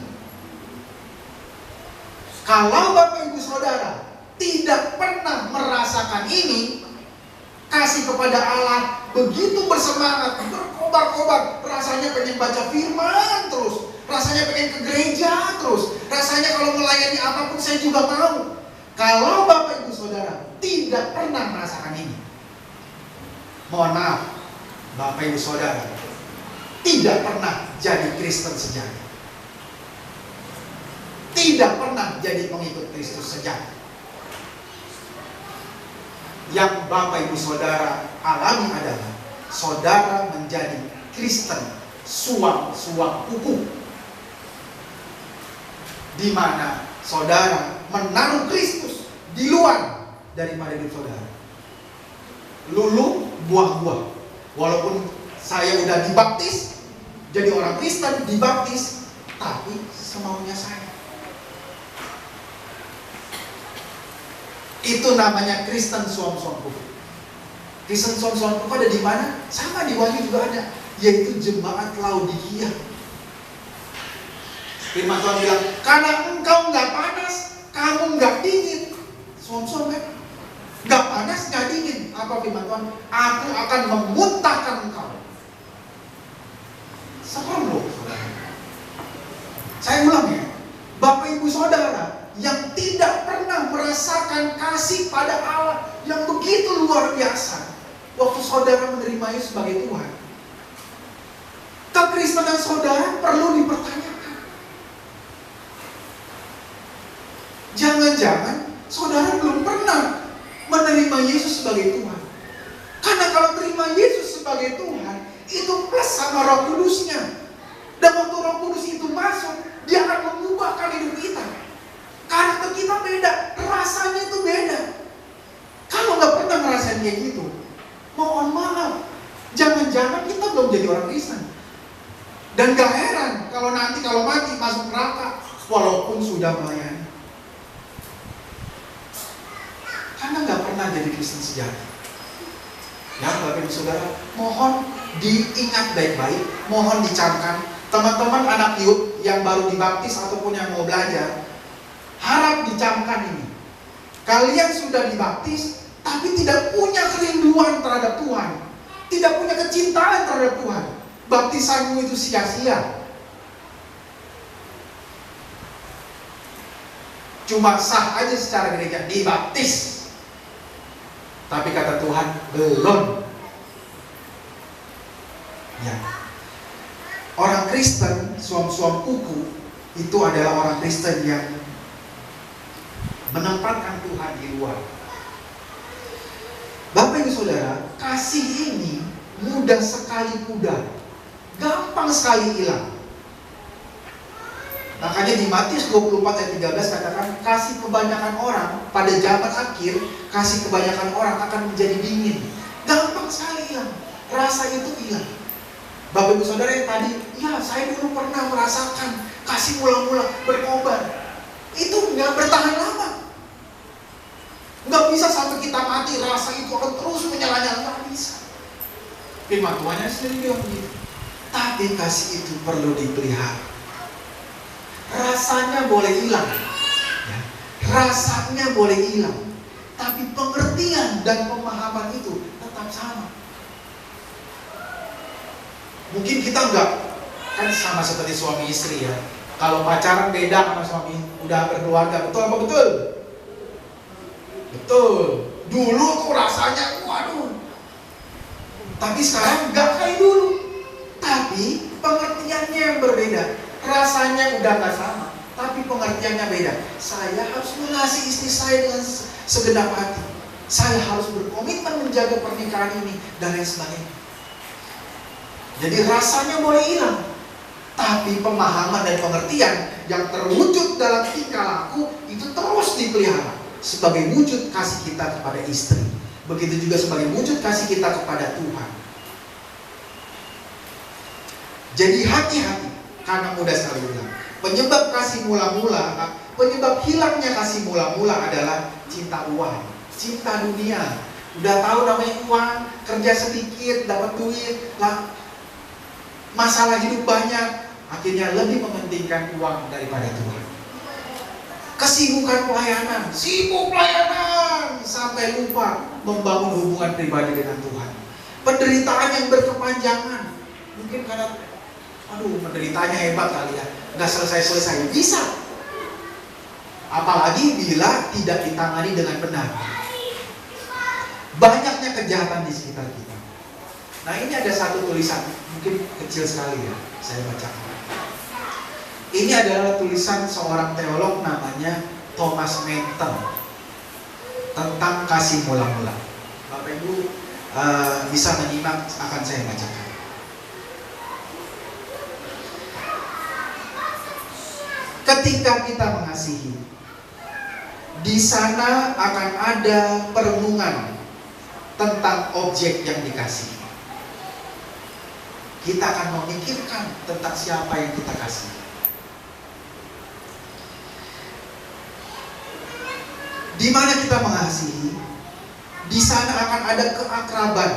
Kalau Bapak Ibu Saudara tidak pernah merasakan ini, kasih kepada Allah begitu bersemangat, berkobar-kobar, rasanya pengen baca firman terus, rasanya pengen ke gereja terus, rasanya kalau melayani apapun saya juga mau. Kalau Bapak Ibu Saudara tidak pernah merasakan ini, mohon maaf Bapak Ibu Saudara, tidak pernah jadi Kristen sejati. Tidak pernah jadi pengikut Kristus sejati. Yang Bapak Ibu Saudara alami adalah saudara menjadi Kristen suam-suam kuku, di mana saudara menaruh Kristus di luar daripada hidup saudara. Lulu buah-buah. Walaupun saya udah dibaptis, jadi orang Kristen dibaptis, tapi semaunya saya. Itu namanya Kristen suam-suam kuku. Kristen suam-suam kuku ada di mana? Sama di Wahyu juga ada, yaitu jemaat Laodikia. Firman Tuhan bilang, karena engkau nggak panas, kamu nggak dingin. Suam-suam kan? Nggak panas, nggak dingin. Apa firman Tuhan? Aku akan memuntahkan engkau. Serem loh, saudara. Saya ulang ya, Bapak Ibu Saudara yang tidak pernah merasakan kasih pada Allah yang begitu luar biasa waktu saudara menerima Yesus sebagai Tuhan, kekristenan saudara perlu dipertanyakan. Jangan-jangan saudara belum pernah menerima Yesus sebagai Tuhan. Karena kalau terima Yesus sebagai Tuhan, itu plus sama Roh Kudusnya. Dan waktu Roh Kudus itu masuk, dia akan mengubahkan hidup kita. Karakter kita beda, rasanya itu beda. Kalau nggak pernah ngerasain kayak gitu, mohon maaf, jangan-jangan kita belum jadi orang Kristen. Dan gak heran kalau nanti kalau mati masuk neraka, walaupun sudah melayani. Karena nggak pernah jadi Kristen sejati. Ya, Bapak Ibu Saudara, mohon diingat baik-baik, mohon dicamkan. Teman-teman anak youth yang baru dibaptis ataupun yang mau belajar, harap dicamkan ini. Kalian sudah dibaptis, tapi tidak punya kerinduan terhadap Tuhan, tidak punya kecintaan terhadap Tuhan. Baptisanmu itu sia-sia. Cuma sah aja secara gereja, dibaptis. Tapi kata Tuhan, belum. Ya. Orang Kristen, suam-suam kuku, itu adalah orang Kristen yang menempatkan Tuhan di luar. Bapak Ibu Saudara, kasih ini mudah sekali pudar, gampang sekali hilang. Makanya di Matius 24 ayat 13 katakan, kasih kebanyakan orang pada zaman akhir, kasih kebanyakan orang akan menjadi dingin. Gampang sekali hilang, rasa itu hilang. Bapak Ibu Saudara yang tadi, ya saya dulu pernah merasakan kasih mula-mula berkobar. Itu nggak bertahan lama. Nggak bisa sampai kita mati, rasa itu akan terus menyala-nyala, nggak bisa. Firman Tuhannya sendiri bilang begitu. Tapi kasih itu perlu dipelihara. Rasanya boleh hilang, ya. Rasanya boleh hilang, tapi pengertian dan pemahaman itu tetap sama. Mungkin kita enggak, kan sama seperti suami istri ya. Kalau pacaran beda sama suami, udah berkeluarga, betul apa betul? Betul. Dulu tuh rasanya, waduh. Tapi sekarang enggak kayak dulu. Tapi pengertiannya yang berbeda. Rasanya udah gak sama, tapi pengertiannya beda. Saya harus mengasihi istri saya dengan segenap hati. Saya harus berkomitmen menjaga pernikahan ini, dan lain sebagainya. Jadi rasanya boleh hilang, tapi pemahaman dan pengertian yang terwujud dalam tingkah laku itu terus dipelihara sebagai wujud kasih kita kepada istri. Begitu juga sebagai wujud kasih kita kepada Tuhan. Jadi hati-hati, karena mudah sekali hilang. Penyebab kasih mula-mula, penyebab hilangnya kasih mula-mula adalah cinta uang, cinta dunia. Udah tahu namanya uang, kerja sedikit, dapat duit, lah masalah hidup banyak, akhirnya lebih mementingkan uang daripada Tuhan. Kesibukan pelayanan, sibuk pelayanan sampai lupa membangun hubungan pribadi dengan Tuhan. Penderitaan yang berkepanjangan, mungkin karena penderitanya hebat kali ya, nggak selesai-selesai, bisa. Apalagi bila tidak ditangani dengan benar. Banyaknya kejahatan di sekitar kita. Nah, ini ada satu tulisan, mungkin kecil sekali ya, saya bacakan. Ini adalah tulisan seorang teolog namanya Thomas Menton tentang kasih mula-mula. Bapak Ibu bisa menyimak, akan saya bacakan. Ketika kita mengasihi, di sana akan ada perenungan tentang objek yang dikasihi. Kita akan memikirkan tentang siapa yang kita kasih. Di mana kita mengasihi, di sana akan ada keakraban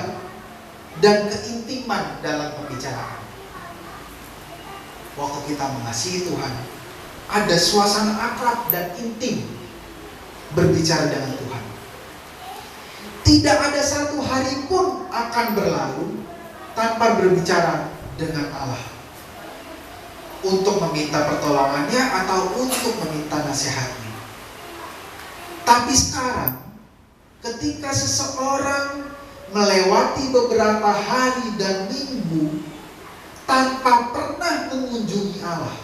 dan keintiman dalam pembicaraan. Waktu kita mengasihi Tuhan, ada suasana akrab dan intim berbicara dengan Tuhan. Tidak ada satu hari pun akan berlalu tanpa berbicara dengan Allah untuk meminta pertolongannya atau untuk meminta nasihatnya. Tapi sekarang, ketika seseorang melewati beberapa hari dan minggu tanpa pernah mengunjungi Allah,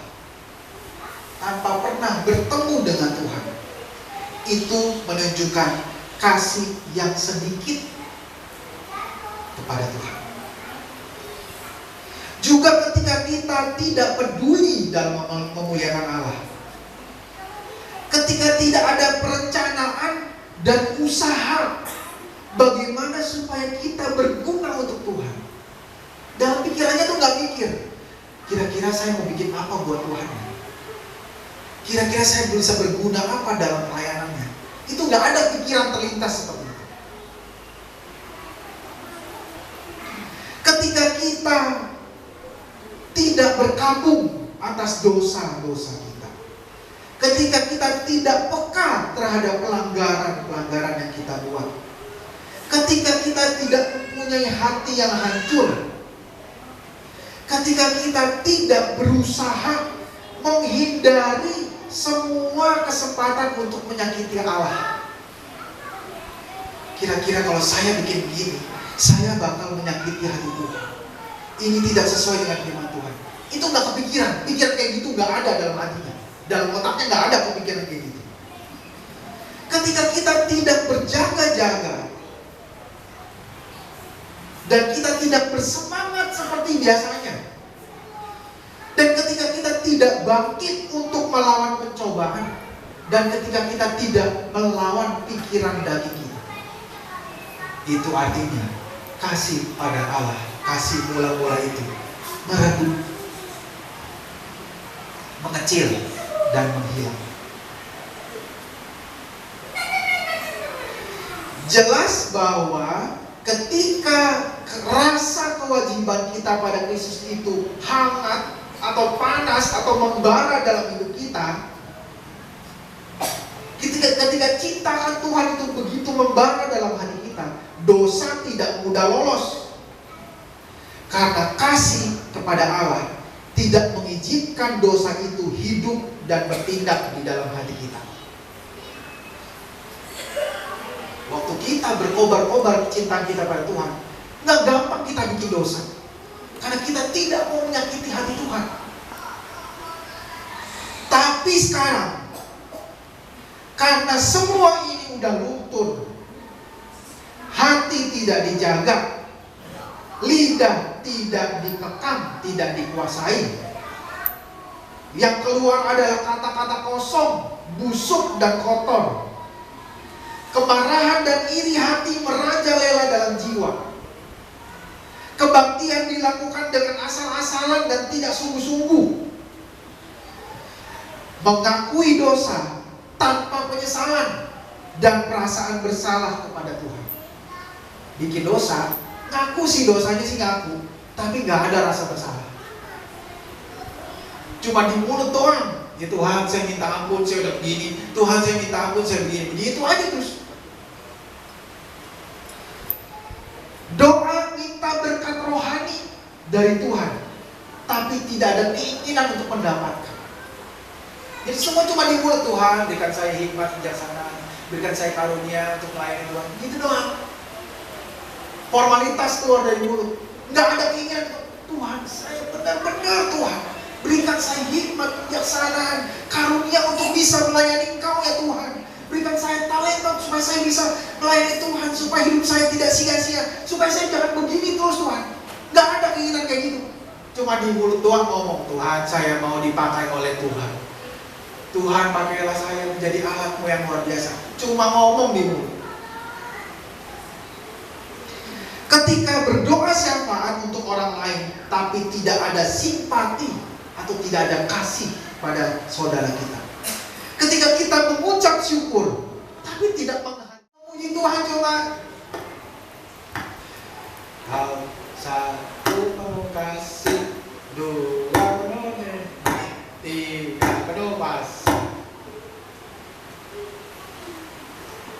tanpa pernah bertemu dengan Tuhan, itu menunjukkan kasih yang sedikit kepada Tuhan. Juga ketika kita tidak peduli dalam memuliakan Allah, ketika tidak ada perencanaan dan usaha bagaimana supaya kita berguna untuk Tuhan, dalam pikirannya tuh nggak mikir, kira-kira saya mau bikin apa buat Tuhan, kira-kira saya bisa berguna apa dalam pelayanannya. Itu nggak ada pikiran terlintas seperti itu. Ketika kita tidak berkabung atas dosa-dosa kita, ketika kita tidak peka terhadap pelanggaran-pelanggaran yang kita buat, ketika kita tidak mempunyai hati yang hancur, ketika kita tidak berusaha menghindari semua kesempatan untuk menyakiti Allah. Kira-kira kalau saya bikin begini, saya bakal menyakiti hati Tuhan. Ini tidak sesuai dengan firman Tuhan. Itu nggak kepikiran. Pikiran kayak gitu nggak ada dalam hatinya. Dalam otaknya nggak ada pemikiran kayak gitu. Ketika kita tidak berjaga-jaga dan kita tidak bersemangat seperti biasanya, dan ketika kita tidak bangkit untuk melawan pencobaan, dan ketika kita tidak melawan pikiran daging kita, itu artinya kasih pada Allah, kasih mula-mula itu meredup, mengecil, dan menghilang. Jelas bahwa ketika rasa kewajiban kita pada Kristus itu hangat atau panas atau membara dalam hidup kita, ketika cinta akan Tuhan itu begitu membara dalam hati kita, dosa tidak mudah lolos. Karena kasih kepada Allah tidak mengizinkan dosa itu hidup dan bertindak di dalam hati kita. Waktu kita berkobar-kobar cinta kita pada Tuhan, nggak gampang kita bikin dosa. Karena kita tidak mau menyakiti hati Tuhan. Tapi sekarang, karena semua ini udah luntur, hati tidak dijaga, lidah tidak dikekang, tidak dikuasai, yang keluar adalah kata-kata kosong, busuk dan kotor. Kemarahan dan iri hati merajalela dalam jiwa. Kebaktian dilakukan dengan asal-asalan dan tidak sungguh-sungguh. Mengakui dosa tanpa penyesalan dan perasaan bersalah kepada Tuhan. Bikin dosa, ngaku sih dosanya sih ngaku, tapi gak ada rasa bersalah. Cuma di mulut doang. Ya Tuhan, saya minta ampun, saya udah begini. Tuhan, saya minta ampun, saya begini. Begitu aja terus. Doa minta berkat rohani dari Tuhan, tapi tidak ada keinginan untuk mendapatkan. Jadi semua cuma di mulut. Tuhan, berikan saya hikmat, kebijaksanaan, berikan saya karunia untuk melayani Tuhan. Gitu doang. Formalitas keluar dari mulut. Nggak ada keinginan, Tuhan saya benar-benar Tuhan, berikan saya hikmat, kebijaksanaan, karunia untuk bisa melayani Engkau ya Tuhan. Berikan saya talenta supaya saya bisa melayani Tuhan, supaya hidup saya tidak sia-sia, supaya saya jangan begini terus Tuhan. Nggak ada keinginan kayak gitu. Cuma di mulut doang ngomong, Tuhan saya mau dipakai oleh Tuhan. Tuhan pakailah saya menjadi alatmu yang luar biasa. Cuma ngomong di mulut. Ketika berdoa syafaat untuk orang lain, tapi tidak ada simpati atau tidak ada kasih pada saudara kita. Ketika kita mengucap syukur, tapi tidak memuji Tuhan cuma Kau satu penuh kasih, dua penuh nikmat, tiga penuh passion.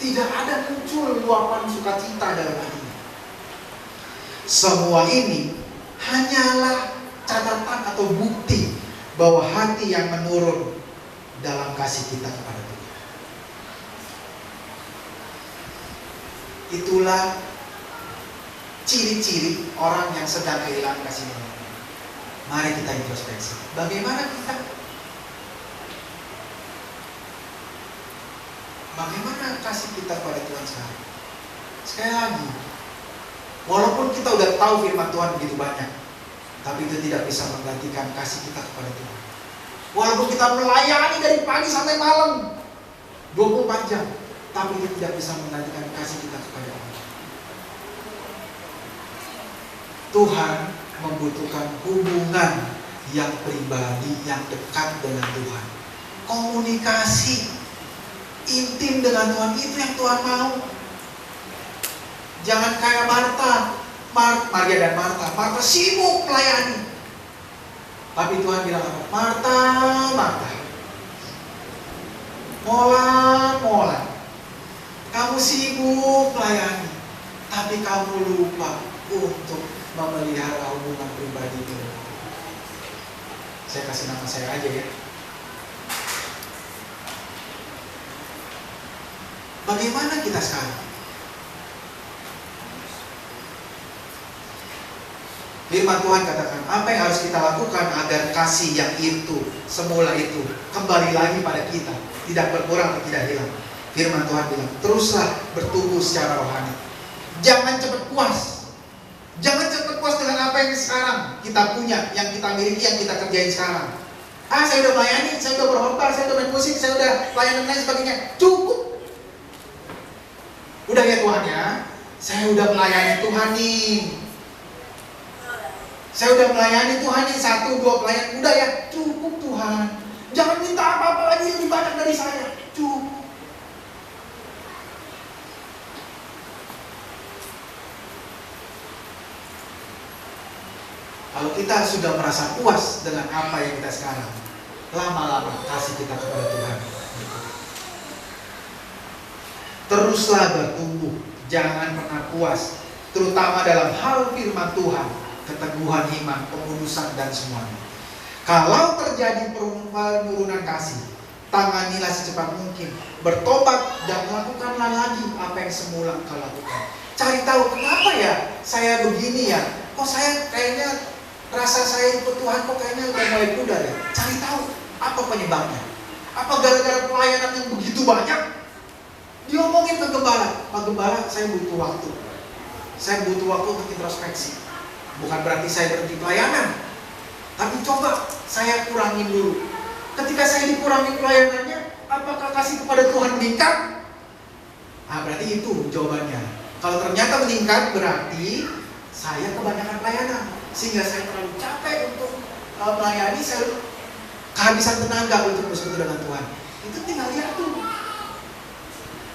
Tidak ada muncul luapan sukacita dalam hatinya. Semua ini hanyalah catatan atau bukti bahwa hati yang menurun dalam kasih kita kepada Tuhan. Itulah ciri-ciri orang yang sedang kehilangan kasih Tuhan. Mari kita introspeksi. Bagaimana kita? Bagaimana kasih kita kepada Tuhan sekarang? Sekali lagi, walaupun kita udah tahu firman Tuhan begitu banyak, tapi itu tidak bisa menggantikan kasih kita kepada Tuhan. Walaupun kita melayani dari pagi sampai malam 24 jam, tapi itu tidak bisa menggantikan kasih kita kepada Allah. Tuhan membutuhkan hubungan yang pribadi, yang dekat dengan Tuhan. Komunikasi intim dengan Tuhan, itu yang Tuhan mau. Jangan kayak Maria dan Marta. Marta sibuk melayani. Tapi Tuhan bilang apa? Marta, Marta, mola. Kamu sibuk melayani, tapi kamu lupa untuk memelihara hubungan pribadi dengan Tuhan. Saya kasih nama saya aja ya. Bagaimana kita sekarang? Firman Tuhan katakan, apa yang harus kita lakukan agar kasih yang itu, semula itu, kembali lagi pada kita, tidak berkurang atau tidak hilang. Firman Tuhan bilang, teruslah bertumbuh secara rohani. Jangan cepat puas. Jangan cepat puas dengan apa yang sekarang kita punya, yang kita miliki, yang kita kerjain sekarang. Saya udah melayani, saya udah berkhotbah, saya udah main musik, saya udah pelayanan dan lain sebagainya. Cukup. Udah ya Tuhan ya, saya udah melayani Tuhan nih. Saya udah melayani Tuhan nih, 1, 2 pelayan. Udah ya, cukup Tuhan. Jangan minta apa-apa lagi lebih banyak dari saya. Cukup. Kalau kita sudah merasa puas dengan apa yang kita sekarang, lama-lama kasih kita kepada Tuhan. Teruslah bertumbuh, jangan pernah puas, terutama dalam hal firman Tuhan, keteguhan iman, pengudusan dan semuanya. Kalau terjadi penurunan kasih, tanganilah secepat mungkin, bertobat dan lakukanlah lagi apa yang semula engkau lakukan. Cari tahu kenapa ya saya begini ya, kok saya kayaknya rasa saya ikut Tuhan kok kayaknya udah mulai pudar ya. Cari tahu apa penyebabnya. Apa gara-gara pelayanan yang begitu banyak? Diomongin ke gembala, Pak Gembala saya butuh waktu. Saya butuh waktu untuk introspeksi. Bukan berarti saya berhenti pelayanan, tapi coba saya kurangin dulu. Ketika saya dikurangi pelayanannya, apakah kasih kepada Tuhan meningkat? Berarti itu jawabannya. Kalau ternyata meningkat, berarti saya kebanyakan pelayanan, sehingga saya terlalu capek untuk melayani, saya kehabisan tenaga untuk bersekutu dengan Tuhan. Itu tinggal lihat tuh.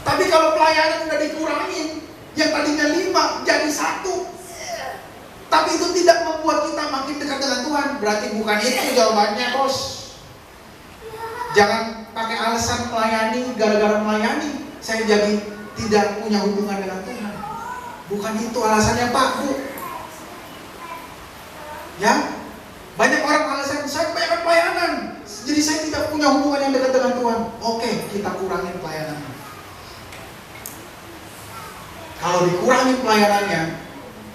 Tapi kalau pelayanan udah dikurangin, yang tadinya 5 jadi 1, tapi itu tidak membuat kita makin dekat dengan Tuhan, berarti bukan itu jawabannya, bos. Jangan pakai alasan melayani, gara-gara melayani saya jadi tidak punya hubungan dengan Tuhan. Bukan itu alasannya, Pak, Bu. Ya, banyak orang alasan saya kebanyakan pelayanan, jadi saya tidak punya hubungan yang dekat dengan Tuhan. Oke, kita kurangin pelayanannya. Kalau dikurangi pelayanannya,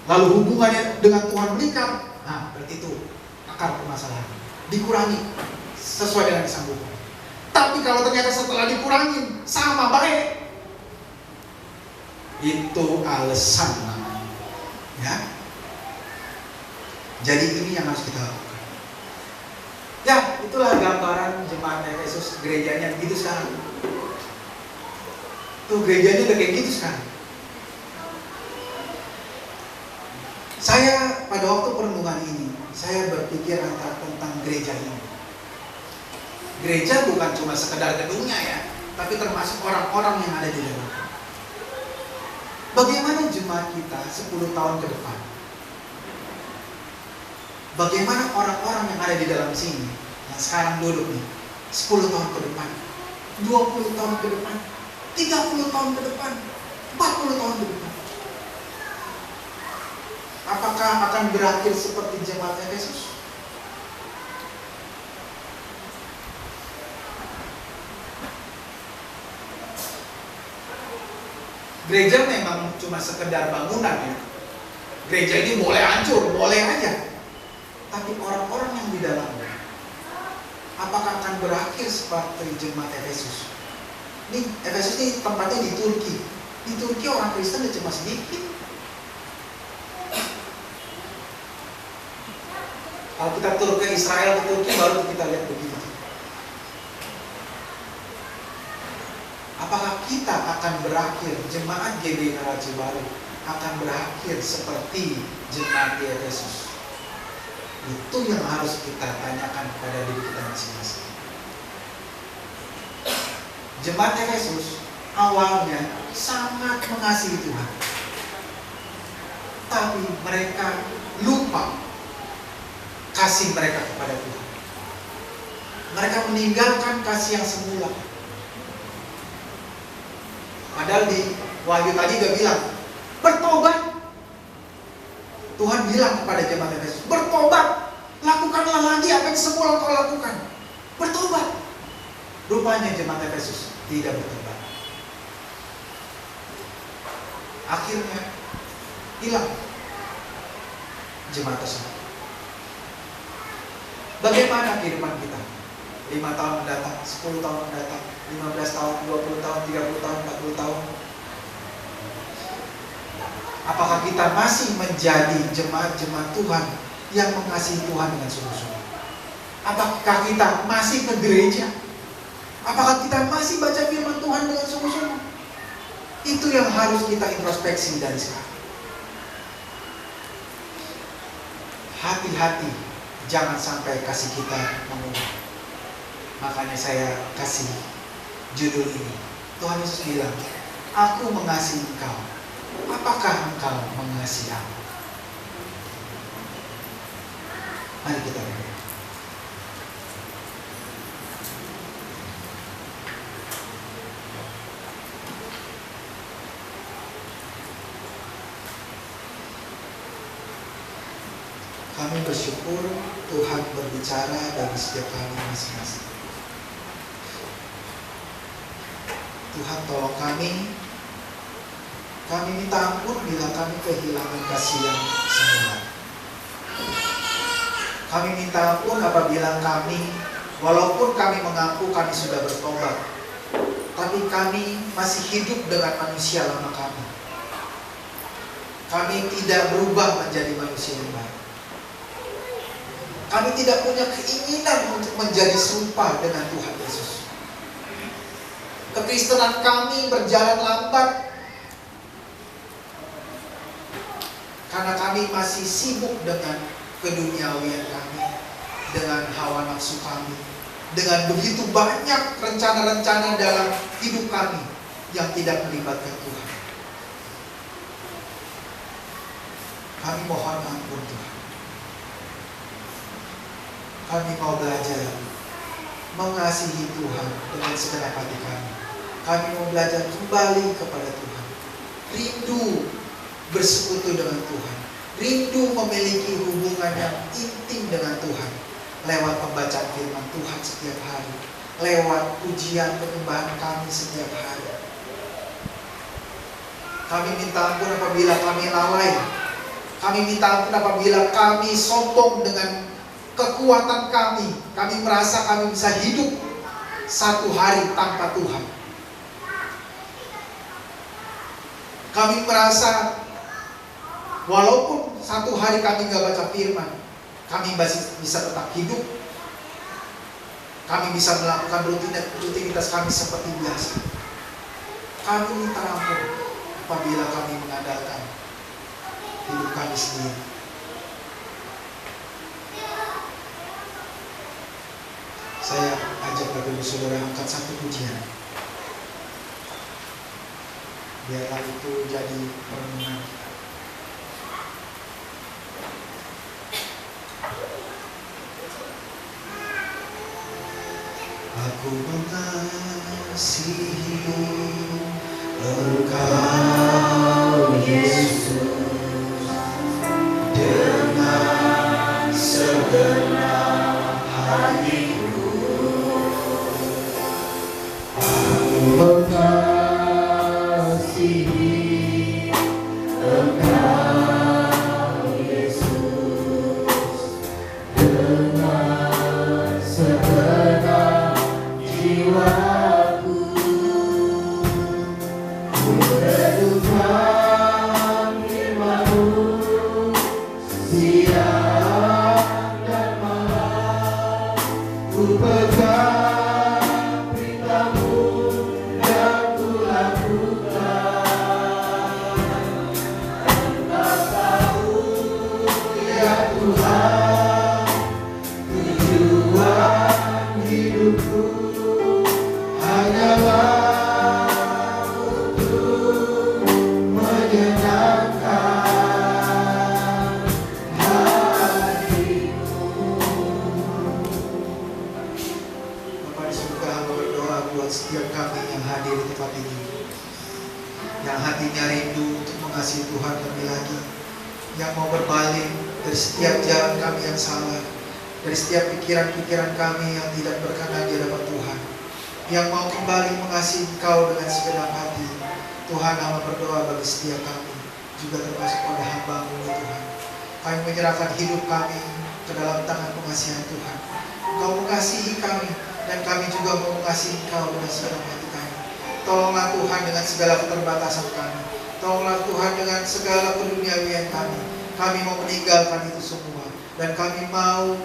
lalu hubungannya dengan Tuhan meningkat, nah berarti itu akar permasalahan. Dikurangi sesuai dengan kesanggupan. Tapi kalau ternyata setelah dikurangi sama baik, itu alasan namanya. Ya. Jadi ini yang harus kita lakukan. Ya, itulah gambaran jemaat Efesus, gerejanya begitu sekarang. Tuh gerejanya udah kayak gitu sekarang. Saya pada waktu perenungan ini, saya berpikir tentang gereja ini. Gereja bukan cuma sekedar gedungnya ya, tapi termasuk orang-orang yang ada di dalam. Bagaimana jemaat kita 10 tahun ke depan? Bagaimana orang-orang yang ada di dalam sini, yang sekarang duduk nih, 10 tahun ke depan, 20 tahun ke depan, 30 tahun ke depan, 40 tahun ke depan? Apakah akan berakhir seperti jemaat Efesus? Gereja memang cuma sekedar bangunan ya. Gereja ini boleh hancur, boleh aja. Tapi orang-orang yang di dalamnya, apakah akan berakhir seperti jemaat Efesus? Ini Efesus ini tempatnya di Turki. Di Turki orang Kristen cuma sedikit. Kalau kita tur ke Israel, ke Turki, baru kita lihat begitu. Apakah kita akan berakhir, jemaat GBI Karachi Baru akan berakhir seperti jemaat di Efesus? Itu yang harus kita tanyakan kepada diri kita masing-masing. Jemaat Efesus awalnya sangat mengasihi Tuhan, tapi mereka lupa kasih mereka kepada Tuhan. Mereka meninggalkan kasih yang semula. Padahal di Wahyu tadi udah bilang, bertobat. Tuhan bilang kepada jemaat Efesus, bertobat. Lakukanlah lagi apa yang semula kau lakukan. Bertobat. Rupanya jemaat Efesus tidak bertobat. Akhirnya hilang jemaat tersebut. Bagaimana kehidupan kita? 5 tahun mendatang, 10 tahun mendatang, 15 tahun, 20 tahun, 30 tahun, 40 tahun. Apakah kita masih menjadi jemaat-jemaat Tuhan yang mengasihi Tuhan dengan sungguh-sungguh? Apakah kita masih ke gereja? Apakah kita masih baca firman Tuhan dengan sungguh-sungguh? Itu yang harus kita introspeksi dari sekarang. Hati-hati, jangan sampai kasih kita mengubah. Makanya saya kasih judul ini. Tuhan Yesus bilang, aku mengasihi engkau. Apakah engkau mengasihi aku? Mari kita berdoa. Kami bersyukur Tuhan berbicara bagi setiap kami masing-masing. Tuhan tolong kami minta ampun bila kami kehilangan kasih yang semula. Kami minta ampun apabila kami, walaupun kami mengaku kami sudah bertobat, tapi kami masih hidup dengan manusia lama kami. Kami tidak berubah menjadi manusia yang baik. Kami tidak punya keinginan untuk menjadi serupa dengan Tuhan Yesus. Kekristenan kami berjalan lambat karena kami masih sibuk dengan keduniawian kami, dengan hawa nafsu kami, dengan begitu banyak rencana-rencana dalam hidup kami yang tidak melibatkan Tuhan. Kami mohon ampun Tuhan. Kami mau belajar mengasihi Tuhan dengan segenap hati kami. Kami mau belajar kembali kepada Tuhan. Rindu bersekutu dengan Tuhan. Rindu memiliki hubungan yang intim dengan Tuhan. Lewat pembacaan firman Tuhan setiap hari. Lewat pujian penyembahan kami setiap hari. Kami minta ampun apabila kami lalai Kami minta ampun apabila kami sombong dengan kekuatan kami. Kami merasa kami bisa hidup satu hari tanpa Tuhan. Kami merasa walaupun satu hari kami gak baca firman, kami masih bisa tetap hidup. Kami bisa melakukan rutinitas kami seperti biasa. Kami minta ampun apabila kami mengandalkan hidup kami sendiri. Saya ajak Bapak Ibu Saudara angkat satu pujian. Biarlah itu jadi perenungan. Aku mengasihi Engkau Yesus dengan segenap hatiku. Aku mengasihi Engkau Yesus dengan segenap jiwaku. Ku renungkan firman-Mu siang dan malam. Ku pegang perintah-Mu dan ku lakukan. Engkau tahu ya Tuhan, tujuan hidupku hanyalah untuk menyenangkan hati-Mu. Bapak di surga, hamba berdoa buat setiap kami yang hadir di tempat ini, yang hatinya rindu untuk mengasihi Tuhan lebih lagi, yang mau berpaling dari setiap jalan kami yang salah, dari setiap pikiran-pikiran kami yang tidak berkenan di hadapan Tuhan, yang mau kembali mengasihi Engkau dengan segenap hati. Tuhan, hamba berdoa bagi setiap kami, juga termasuk pada hamba-Mu ya Tuhan. Kami menyerahkan hidup kami ke dalam tangan pengasihan Tuhan. Engkau mengasihi kami, dan kami juga mau mengasihi Engkau dengan segenap hati kami. Tolonglah Tuhan dengan segala keterbatasan kami. Tolonglah Tuhan dengan segala keduniawian kami. Kami mau meninggalkan itu semua, dan kami mau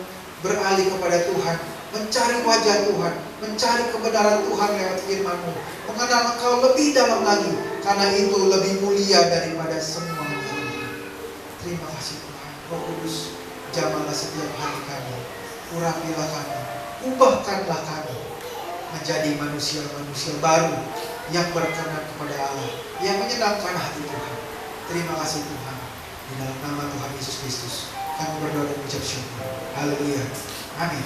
beralih kepada Tuhan, mencari wajah Tuhan, mencari kebenaran Tuhan lewat firman-Mu, mengenal Engkau lebih dalam lagi, karena itu lebih mulia daripada semuanya. Terima kasih Tuhan. Roh Kudus, jamahlah setiap hati kami, urapilah kami, ubahkanlah kami menjadi manusia-manusia baru yang berkenan kepada Allah, yang menyenangkan hati Tuhan. Terima kasih Tuhan. Di dalam nama Tuhan Yesus Kristus kami berdoa dan mengucap syukur. Haleluya. Amin.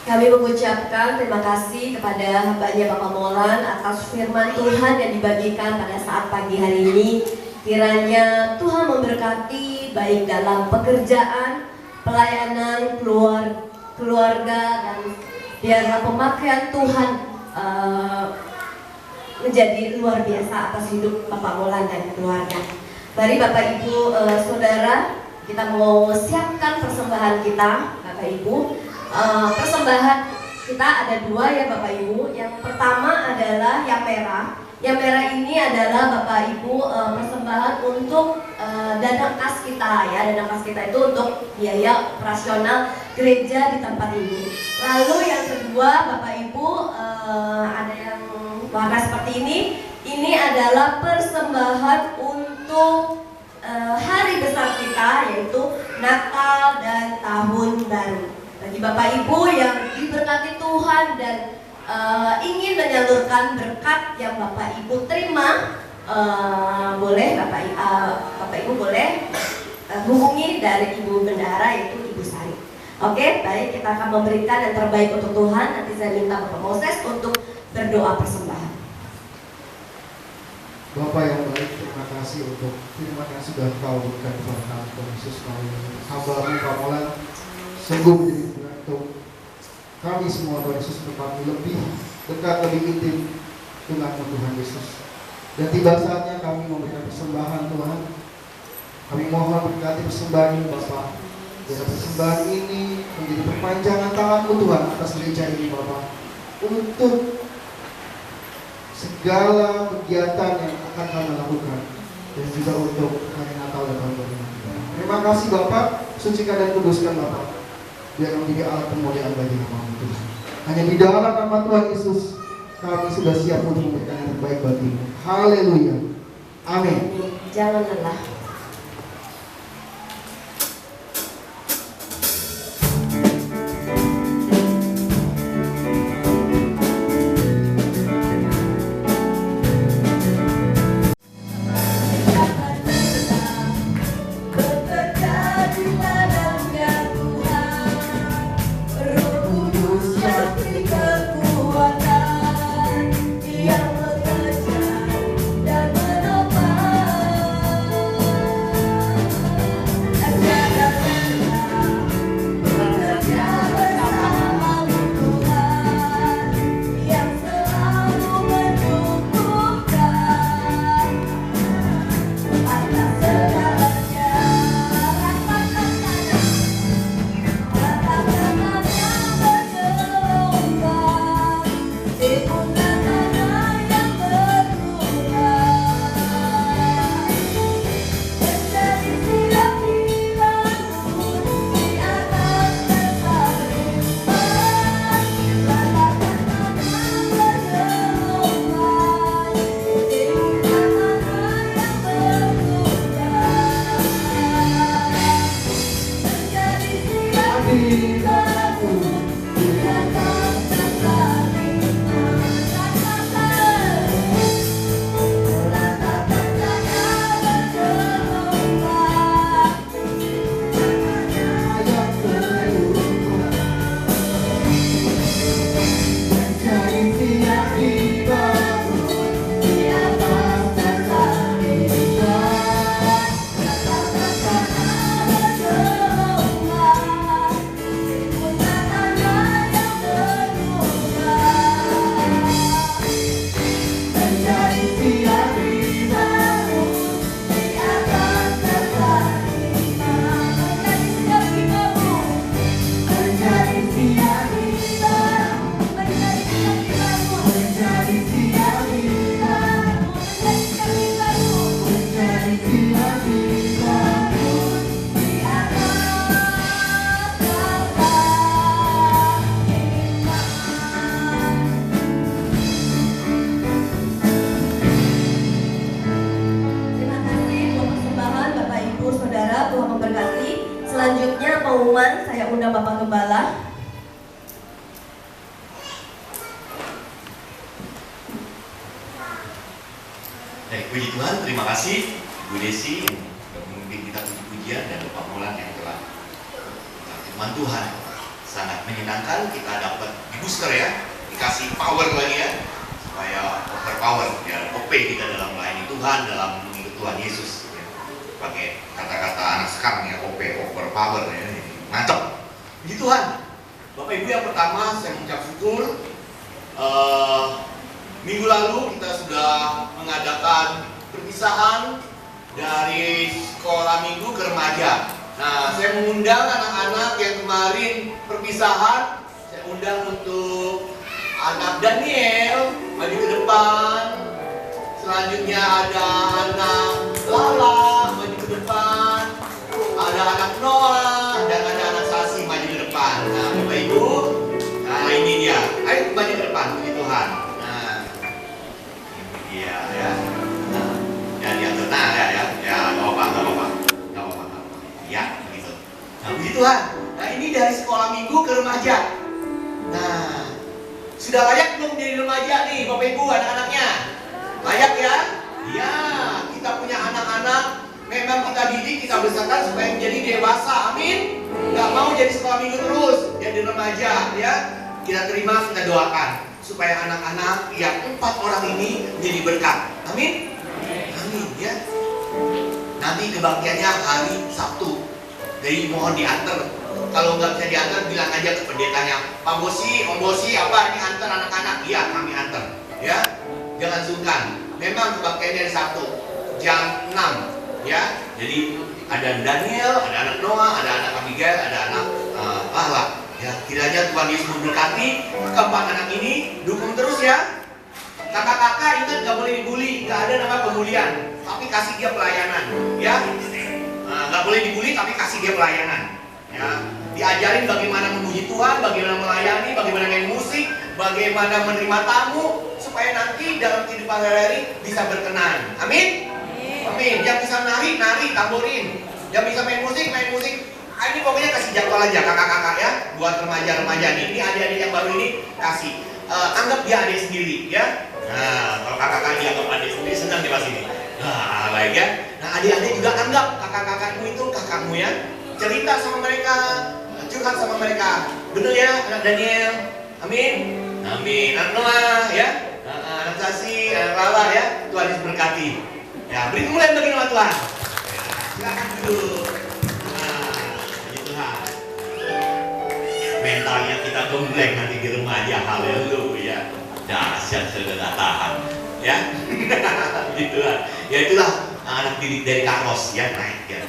Kami mengucapkan terima kasih kepada hamba-Nya Bapak Molan atas firman Tuhan yang dibagikan pada saat pagi hari ini. Kiranya Tuhan memberkati baik dalam pekerjaan, pelayanan, keluarga, dan biarlah pemakaian Tuhan menjadi luar biasa atas hidup Bapak Molan dan keluarga. Mari Bapak Ibu Saudara, kita mau siapkan persembahan kita, Bapak Ibu. Persembahan kita ada dua ya Bapak Ibu. Yang pertama adalah yang merah. Yang merah ini adalah Bapak Ibu persembahan untuk dana kas kita ya. Dana kas kita itu untuk biaya operasional gereja di tempat ini. Lalu yang kedua Bapak Ibu ada yang warna seperti ini. Ini adalah persembahan untuk hari besar kita, yaitu Natal dan Tahun Baru. Bagi Bapak Ibu yang diberkati Tuhan dan ingin menyalurkan berkat yang Bapak Ibu terima, boleh Bapak Ibu boleh hubungi dari Ibu Bendara, yaitu Ibu Sari. Oke, baik, kita akan memberikan yang terbaik untuk Tuhan. Nanti saya minta Bapak Moses untuk berdoa persembahan. Bapak yang baik, terima kasih untuk firman yang sudah Kau berikan berkat Tuhan Yesus. Hamba-Mu Pamolan sungguh menjadi berkat untuk kami semua Tuhan Yesus, untuk kami lebih dekat, lebih intim dengan Tuhan Yesus. Dan tiba saatnya kami memberikan persembahan Tuhan. Kami mohon berkati persembahan ini Bapak. Biar persembahan ini menjadi perpanjangan tangan-Mu Tuhan atas gereja ini Bapak, untuk segala kegiatan yang akan kami lakukan, dan juga untuk hari Natal dan tahun baru. Terima kasih Bapak, sucikan dan kuduskan Bapak, biar menjadi alat kemuliaan bagi nama-Mu Tuhan. Hanya di dalam nama Tuhan Yesus kami sudah siap untuk memberikan yang terbaik bagi-Mu. Haleluya. Amin. Jangan lelah. Selanjutnya pengumuman, saya undang Bapak Gembala. Baik, puji Tuhan, terima kasih Bu Desi yang memimpin kita puji-pujian dan Bapak Molan yang telah firman Tuhan. Sangat menyenangkan, kita dapat di booster ya, dikasih power lagi ya, supaya overpower ya, OP kita dalam melayani Tuhan, dalam mengikut Tuhan Yesus ya. Pakai kata-kata anak sekarang ya, OP, overpower ya, mantap. Puji Tuhan. Bapak Ibu, yang pertama saya mengucap syukur. Minggu lalu kita sudah mengadakan perpisahan dari sekolah minggu ke remaja. Nah, saya mengundang anak-anak yang kemarin perpisahan. Saya undang untuk anak Daniel maju ke depan. Selanjutnya ada anak Lala maju ke depan. Ada anak Noah dan ada anak Sasi maju ke depan. Nah, Bapak Ibu, nah ini dia. Ayo maju ke depan, puji Tuhan. Iya ya, nah, ya diatur, nah ya, nggak apa-apa, ya begitu. Nah, puji Tuhan. Nah, ini dari sekolah minggu ke remaja. Nah, sudah layak belum menjadi remaja nih, Bapak Ibu, anak-anaknya? Layak ya? Iya, kita punya anak-anak, memang kita didik, kita besarkan supaya menjadi dewasa, amin. Nggak mau jadi sekolah minggu terus, jadi remaja, ya. Kita terima, kita doakan supaya anak-anak yang 4 orang ini menjadi berkat. Amin? Amin ya. nanti kebaktiannya hari Sabtu. Jadi mohon diantar. Kalau nggak bisa diantar, bilang aja ke pendetanya, Pak Bosi, Om Bosi, apa ini antar anak-anak? Iya, kami antar. Ya, jangan sungkan. Memang kebaktiannya hari Sabtu jam 6. Ya, jadi ada Daniel, ada anak Noah, ada anak Abigail, ada anak Ahla. Ya, kiranya Tuhan Yesus memberkati keempat anak ini. Dukung terus ya. Kakak-kakak ingat nggak boleh dibully, nggak ada nama pembulian, tapi kasih dia pelayanan. Ya, nggak boleh dibully, tapi kasih dia pelayanan. Ya, diajarin bagaimana memuji Tuhan, bagaimana melayani, bagaimana main musik, bagaimana menerima tamu, supaya nanti dalam kehidupan sehari-hari bisa berkenan. Amin. Amin. Yang bisa nari, nari, tamborin. Yang bisa main musik, main musik. Ini pokoknya kasih jadwal aja kakak-kakak ya, buat remaja-remaja nih. Ini adik-adik yang baru ini kasih. Anggap dia adik sendiri ya. Nah, kalau kakak-kakak dianggap adik sendiri, senang dia pas ini. Nah, baik ya. Nah, adik-adik juga anggap kakak-kakakmu itu kakakmu ya. Cerita sama mereka, curhat sama mereka. Bener ya, anak Daniel. Amin. Amin. Anak Noah ya. Anak Sasi, anak Lala ya. Tuhan Yesus berkati. Ya, beri kemuliaan bagi nama Tuhan. Ya, silakan duduk. Nah, puji Tuhan. Mentalnya kita gembleng nanti di remaja, haleluya. Dahsyat sudah gak tahan, ya. Gitu lah. Ya itulah anak didik dari Carlos ya, naik ya.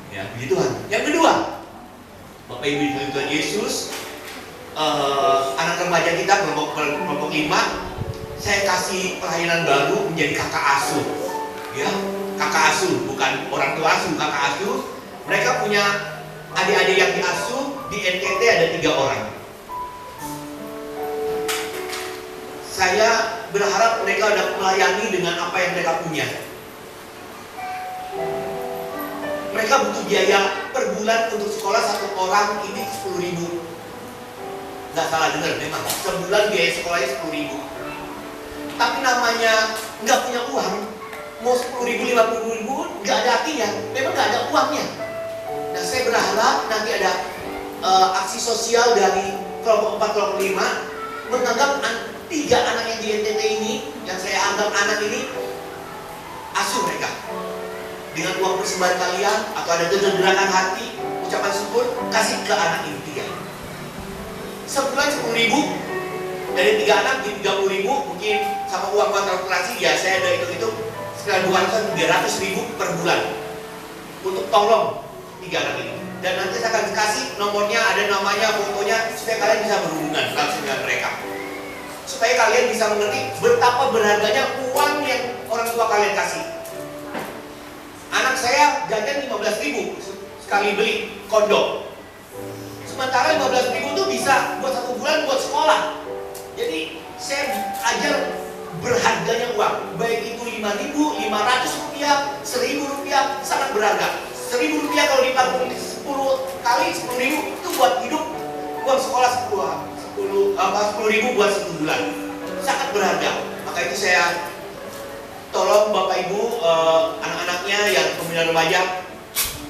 Ya, puji Tuhan. Yang kedua, Bapak Ibu di Tuhan Yesus, anak remaja kita kelompok 5, saya kasih pelayanan baru menjadi kakak asuh. Ya, kakak asuh, bukan orang tua asuh, kakak asuh. Mereka punya adik-adik yang diasuh. Di NTT ada 3 orang. Saya berharap mereka dapat melayani dengan apa yang mereka punya. Mereka butuh biaya per bulan untuk sekolah satu orang ini 10.000. Nggak salah dengar, memang sebulan biaya sekolahnya 10.000. Tapi namanya nggak punya uang, mau 10.000, 50.000 nggak ada artinya. Memang nggak ada uangnya. Nah, saya berharap nanti ada aksi sosial dari kelompok 4, kelompok 5 menganggap 3 anak yang di NTT ini, yang saya anggap anak ini, asuh mereka dengan uang persembahan kalian, atau ada gerakan hati, ucapan syukur, kasih ke anak ini 3. Sebulan 10.000, dari 3 anak di 30.000, mungkin sama uang kalkulasi ya saya ada hitung-hitung sekitar 200.000 per bulan untuk tolong 3 anak ini. Dan nanti saya akan kasih nomornya, ada namanya, fotonya, supaya kalian bisa berhubungan langsung dengan mereka. Supaya kalian bisa mengerti betapa berharganya uang yang orang tua kalian kasih. Anak saya jajan 15.000 sekali beli kondom. Sementara 15.000 itu bisa buat 1 bulan buat sekolah. Jadi saya ajar berharganya uang. Baik itu 5.000, 500 rupiah, 1.000 rupiah, sangat berharga. 1.000 rupiah kalau dipakai 10 kali 10.000 itu buat hidup, uang sekolah 10.000 buat 1 bulan. Sangat berharga. Maka itu saya tolong Bapak Ibu, anak-anaknya yang pembina remaja,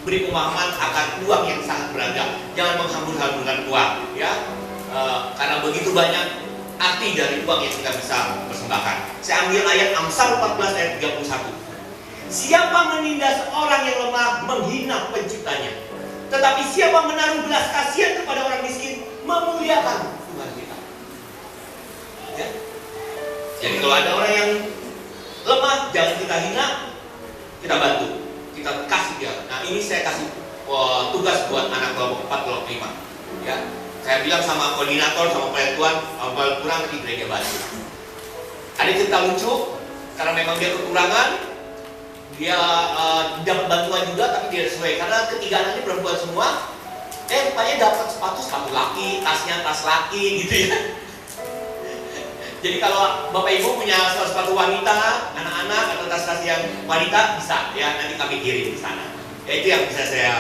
beri pemahaman akan uang yang sangat berharga. Jangan menghambur-hamburkan uang, ya. Karena begitu banyak arti dari uang yang kita bisa persembahkan. Saya ambil ayat Amsal 14 ayat 31. Siapa menindas orang yang lemah menghina penciptanya, tetapi siapa menaruh belas kasihan kepada orang miskin memuliakan Tuhan kita. Ya. Jadi kalau ada orang yang lemah, jangan kita hina, kita bantu, kita kasih dia. Nah, ini saya kasih tugas buat anak kelompok 4, kelompok 5. Ya, saya bilang sama koordinator, sama pelayan Tuhan, kurang di gereja bantu. Ada cerita lucu, karena memang dia kekurangan, dia dapat bantuan juga, tapi dia sesuai. Karena ketiga anaknya perempuan semua, rupanya dapat sepatu laki, tasnya tas laki, gitu ya. Jadi kalau Bapak Ibu punya sepatu wanita, anak-anak atau tas-tas yang wanita bisa ya, nanti kami kirim di sana. Ya, itu yang bisa saya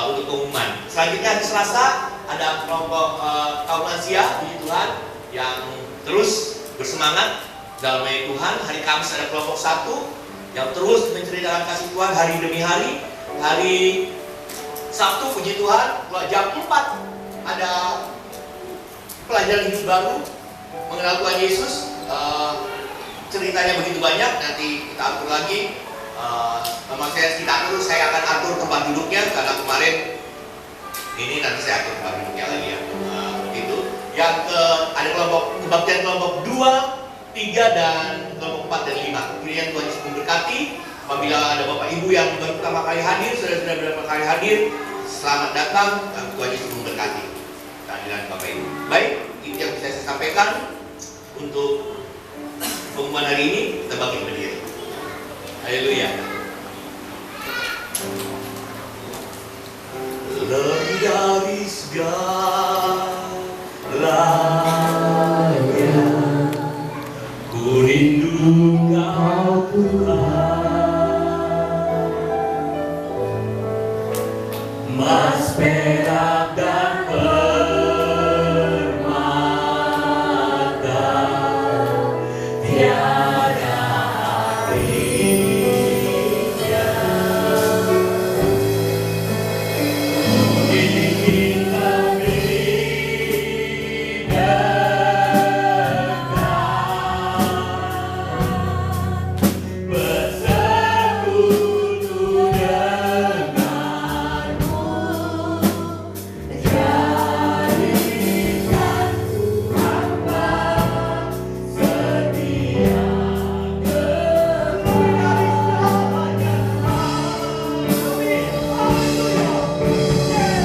untuk pengumuman. Selanjutnya hari Selasa ada kelompok kaum lansia, puji Tuhan, yang terus bersemangat dalam melayani Tuhan. Hari Kamis ada kelompok 1 yang terus menceritakan kasih Tuhan hari demi hari. Hari Sabtu puji Tuhan, jam 4 ada pelajaran hidup baru mengenal Tuhan Yesus. Ceritanya begitu banyak, nanti kita atur lagi. Teman saya sekitar itu saya akan atur tempat duduknya karena kemarin ini nanti saya atur tempat duduknya lagi ya. Begitu. Yang ada kebaktian kelompok 2, 3 dan kelompok 4 dan 5. Kiranya Tuhan Yesus memberkati. Apabila ada Bapak Ibu yang baru pertama kali hadir, saudara-saudara berapa kali hadir, selamat datang dan Tuhan Yesus memberkati. Kehadiran Bapak Ibu. Baik, itu yang bisa saya sampaikan untuk pengumuman hari ini. Kita bangkit berdiri. Haleluya. Lebih dari segalanya, ku rindu Kau Tuhan. Mas perak dan permata tiada artinya. Ingin kami dekat, bersekutu denganmu, jadikan hamba setia kepada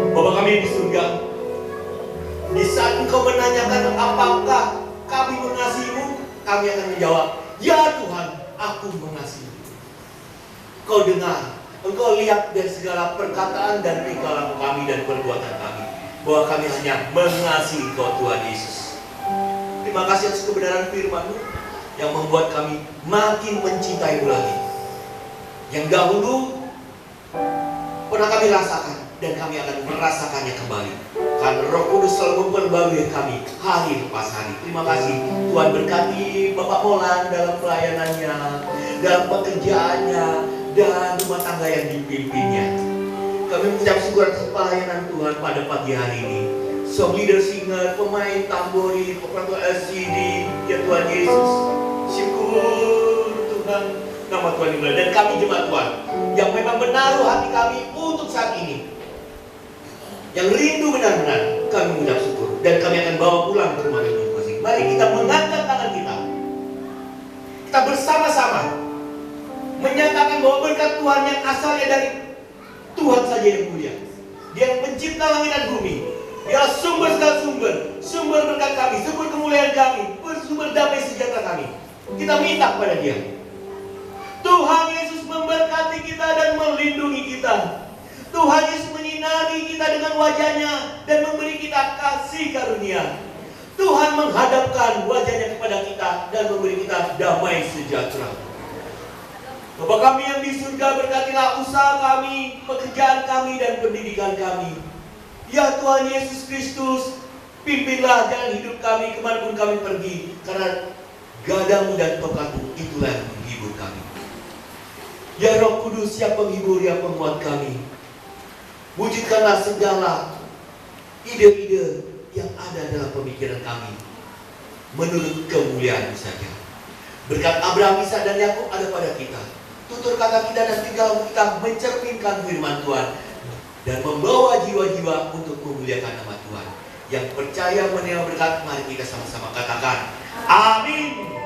Bapa kami di surga, di saat Engkau menanyakan apakah kami mengasihimu, kami akan menjawab, ya Tuhan, aku mengasihimu. Kau dengar, Engkau lihat dari segala perkataan dan tingkah laku kami dan perbuatan kami, bahwa kami hanya mengasihi Kau Tuhan Yesus. Terima kasih atas kebenaran firman-Mu yang membuat kami makin mencintai-Mu lagi. Yang dahulu pernah kami rasakan, dan kami akan merasakannya kembali. Karena Roh Kudus selalu memperbarui kami hari lepas hari. Terima kasih Tuhan, berkati Bapak Molan dalam pelayanannya, dalam pekerjaannya, dan rumah tangga yang dipimpinnya. Kami mengucap syukur atas pelayanan Tuhan pada pagi hari ini. Song leader, singer, pemain tambori, operator LCD, ya Tuhan Yesus, syukur Tuhan, nama Tuhan dimuliakan. Dan kami jemaat Tuhan yang memang menaruh hati kami untuk saat ini, yang rindu benar-benar, kami mengucap syukur. Dan kami akan bawa pulang ke rumah masing-masing. Mari kita mengangkat tangan kita. Kita bersama-sama menyatakan bahwa berkat Tuhan yang asalnya dari Tuhan saja yang mulia. Dia yang mencipta langit dan bumi. Dialah sumber segala sumber. Sumber berkat kami, sumber kemuliaan kami, sumber damai sejahtera kami. Kita minta kepada Dia. Tuhan Yesus memberkati kita dan melindungi kita. Tuhan Yesus menyinari kita dengan wajahnya dan memberi kita kasih karunia. Tuhan menghadapkan wajahnya kepada kita dan memberi kita damai sejahtera. Bapa kami yang di surga, berkatilah usaha kami, pekerjaan kami, dan pendidikan kami. Ya Tuhan Yesus Kristus, pimpinlah jalan hidup kami kemanapun kami pergi, karena gadamu dan tongkatmu itulah yang menghibur kami. Ya Roh Kudus yang penghibur, yang penguat kami, wujudkanlah segala ide-ide yang ada dalam pemikiran kami menurut kemuliaan-Mu saja. Berkat Abraham, Ishak dan Yakub ada pada kita. Tutur kata kita dan tingkah laku kita mencerminkan firman Tuhan dan membawa jiwa-jiwa untuk memuliakan nama Tuhan. Yang percaya menerima berkat, mari kita sama-sama katakan amin.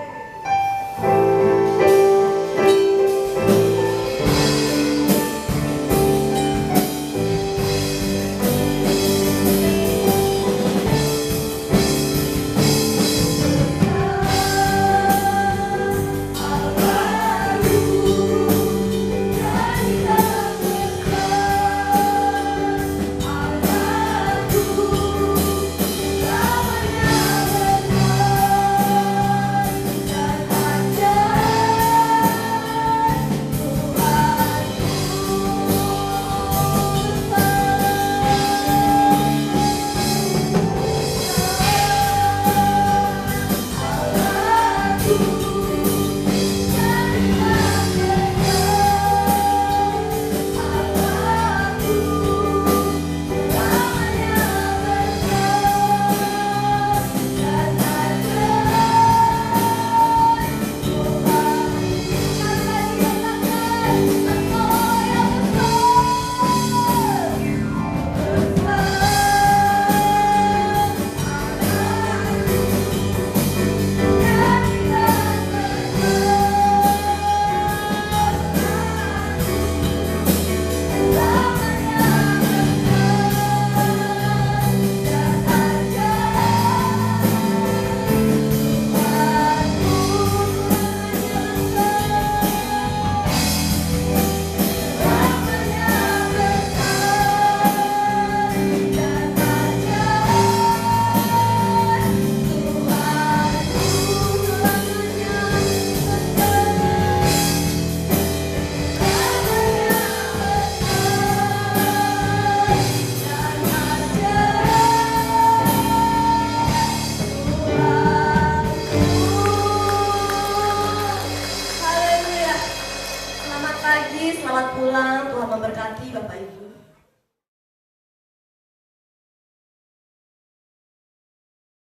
Selamat pagi, selamat pulang. Tuhan memberkati Bapak Ibu.